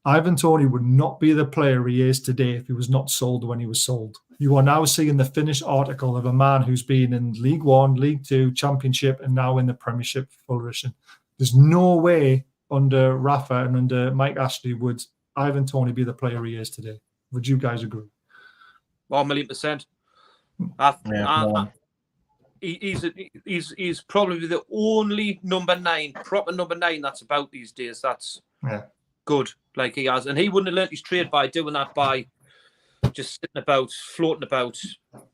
Speaker 1: Ivan Toney would not be the player he is today if he was not sold when he was sold. You are now seeing the finished article of a man who's been in League One, League Two, Championship, and now in the Premiership flourishing. There's no way under Rafa and under Mike Ashley would Ivan Toney be the player he is today. Would you guys agree?
Speaker 2: 1,000,000%. He's probably the only proper number 9 that's about these days. That's good, like he has. And he wouldn't have learnt his trade by doing that, by just sitting about, floating about,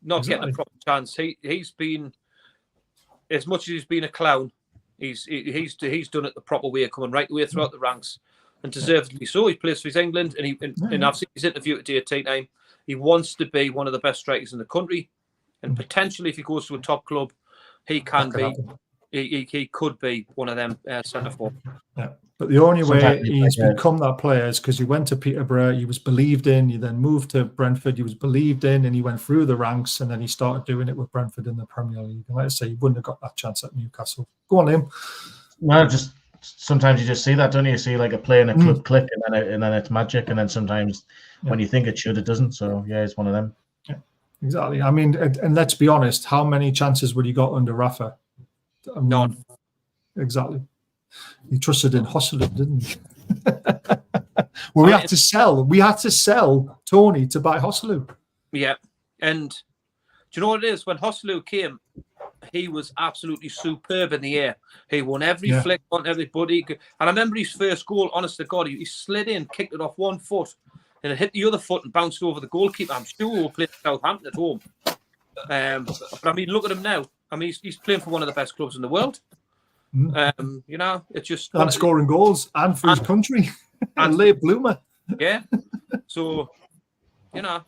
Speaker 2: not getting a proper chance. He's been, as much as he's been a clown, he's done it the proper way, coming right the way throughout the ranks, and deservedly so. He plays for his England, and I've seen his interview today at Tea Time. He wants to be one of the best strikers in the country, and potentially, if he goes to a top club, he can be. He could be one of them centre forward.
Speaker 1: Yeah. But the only way he's become that player is because he went to Peterborough, he was believed in, he then moved to Brentford, he was believed in, and he went through the ranks, and then he started doing it with Brentford in the Premier League. And like I say, he wouldn't have got that chance at Newcastle. Go on, Liam.
Speaker 3: No, just sometimes you just see that, don't you? You see like a play in a club click, and then it's magic, and then sometimes when you think it should, it doesn't. So yeah, it's one of them.
Speaker 1: Yeah, exactly. I mean, and let's be honest, how many chances would you got under Rafa? I mean,
Speaker 2: None.
Speaker 1: Exactly. He trusted in Hosselu, didn't he? Well, we had to sell. We had to sell Tony to buy Hosselu.
Speaker 2: Yeah, and do you know what it is? When Hosselu came, he was absolutely superb in the air. He won every flick on everybody. And I remember his first goal, honest to God, he slid in, kicked it off one foot, and it hit the other foot and bounced over the goalkeeper. I'm sure we'll play Southampton at home. But I mean, look at him now. I mean, he's playing for one of the best clubs in the world. You know, it's just...
Speaker 1: And scoring goals and for his country. And late bloomer.
Speaker 2: Yeah. So, you know,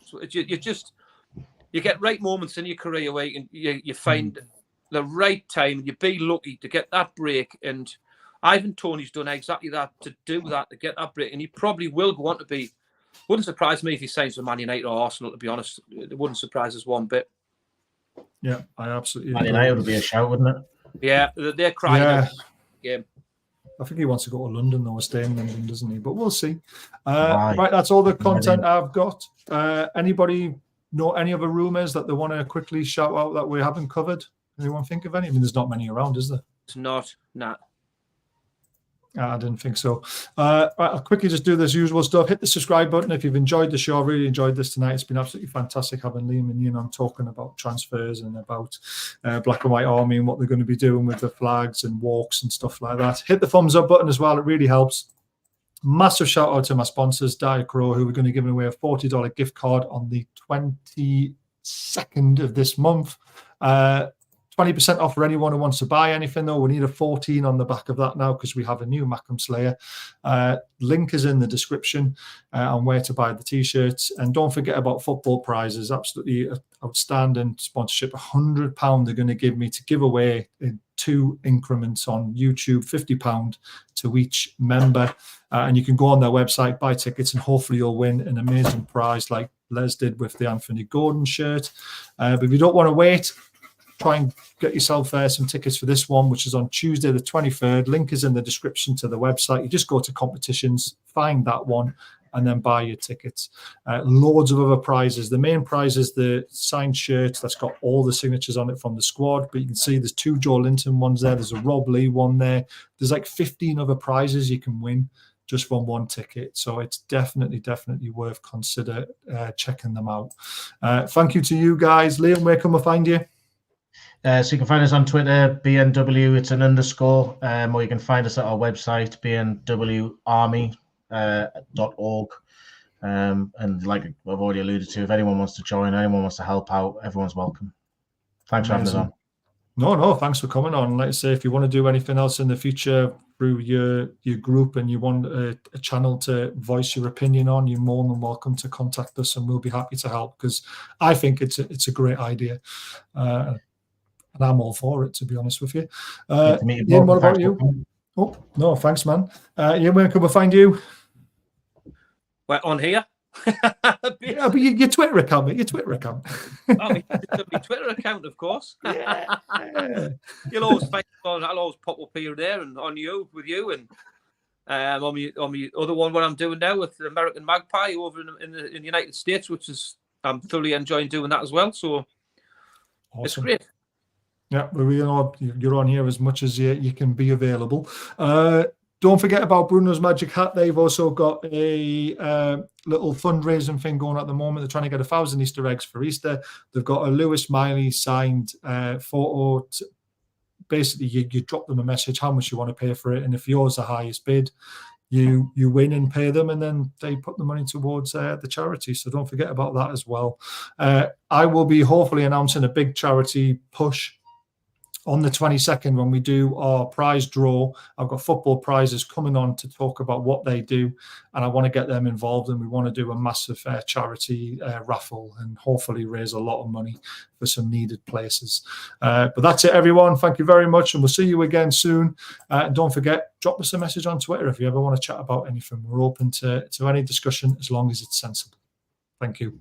Speaker 2: you get right moments in your career where you find the right time. You be lucky to get that break. And Ivan Toney's done exactly that, to do that, to get that break. And he probably will go on to be... Wouldn't surprise me if he signs for Man United or Arsenal, to be honest. It wouldn't surprise us one bit.
Speaker 1: Yeah, I absolutely
Speaker 3: agree. Man United would be a shout, wouldn't it?
Speaker 2: Yeah, they're crying out the game.
Speaker 1: I think he wants to go to London, though, or stay in London, doesn't he? But we'll see. Right, that's all the content I've got. Anybody know any other rumours that they want to quickly shout out that we haven't covered? Anyone think of any? I mean, there's not many around, is there?
Speaker 2: It's not. Nah.
Speaker 1: I didn't think so. Right, I'll quickly just do this usual stuff. Hit the subscribe button if you've enjoyed the show. I really enjoyed this tonight. It's been absolutely fantastic having Liam and Ian on talking about transfers and about Black and White Army and what they're going to be doing with the flags and walks and stuff like that. Hit the thumbs up button as well. It really helps. Massive shout out to my sponsors, Diet Crow, who are going to give away a $40 gift card on the 22nd of this month. 20% off for anyone who wants to buy anything, though. We need a 14 on the back of that now because we have a new Macam Slayer. Link is in the description on where to buy the T-shirts. And don't forget about football prizes. Absolutely outstanding sponsorship. £100 they're going to give me to give away in 2 increments on YouTube, £50 to each member. And you can go on their website, buy tickets, and hopefully you'll win an amazing prize like Les did with the Anthony Gordon shirt. But if you don't want to wait, try and get yourself some tickets for this one, which is on Tuesday the 23rd. Link is in the description to the website. You just go to competitions, find that one, and then buy your tickets. Loads of other prizes. The main prize is the signed shirt that's got all the signatures on it from the squad, but you can see there's 2 Joe Linton ones there. There's a Rob Lee one there. There's like 15 other prizes you can win just from one ticket. So it's definitely worth consider checking them out. Thank you to you guys. Liam, where can we find you?
Speaker 3: So you can find us on Twitter, BNW, it's an underscore, or you can find us at our website, bnwarmy.org. And like I've already alluded to, if anyone wants to join, anyone wants to help out, everyone's welcome. Thanks for having us on.
Speaker 1: No, thanks for coming on. Like I say, if you want to do anything else in the future through your group and you want a channel to voice your opinion on, you're more than welcome to contact us and we'll be happy to help, because I think it's a great idea. And I'm all for it, to be honest with you. Ian, what about you? Oh, no, thanks, man. Ian, where can we find you?
Speaker 2: Well, on here.
Speaker 1: Yeah, but your Twitter account, mate. Your Twitter account.
Speaker 2: My Twitter account, of course. Yeah. You'll always find. I'll always pop up here and there, and on you with you, and on the other one, what I'm doing now with the American Magpie over in the United States, which is I'm thoroughly enjoying doing that as well. So awesome. It's great.
Speaker 1: Yeah, well, you know, you're on here as much as you can be available. Don't forget about Bruno's Magic Hat. They've also got a little fundraising thing going at the moment. They're trying to get 1,000 Easter eggs for Easter. They've got a Lewis Miley signed photo. Basically, you drop them a message how much you want to pay for it, and if yours the highest bid, you win and pay them, and then they put the money towards the charity. So don't forget about that as well. I will be hopefully announcing a big charity push on the 22nd when we do our prize draw. I've got football prizes coming on to talk about what they do, and I want to get them involved, and we want to do a massive charity raffle and hopefully raise a lot of money for some needed places. But that's it, everyone. Thank you very much, and we'll see you again soon. And don't forget, drop us a message on Twitter if you ever want to chat about anything. We're open to any discussion as long as it's sensible. Thank you.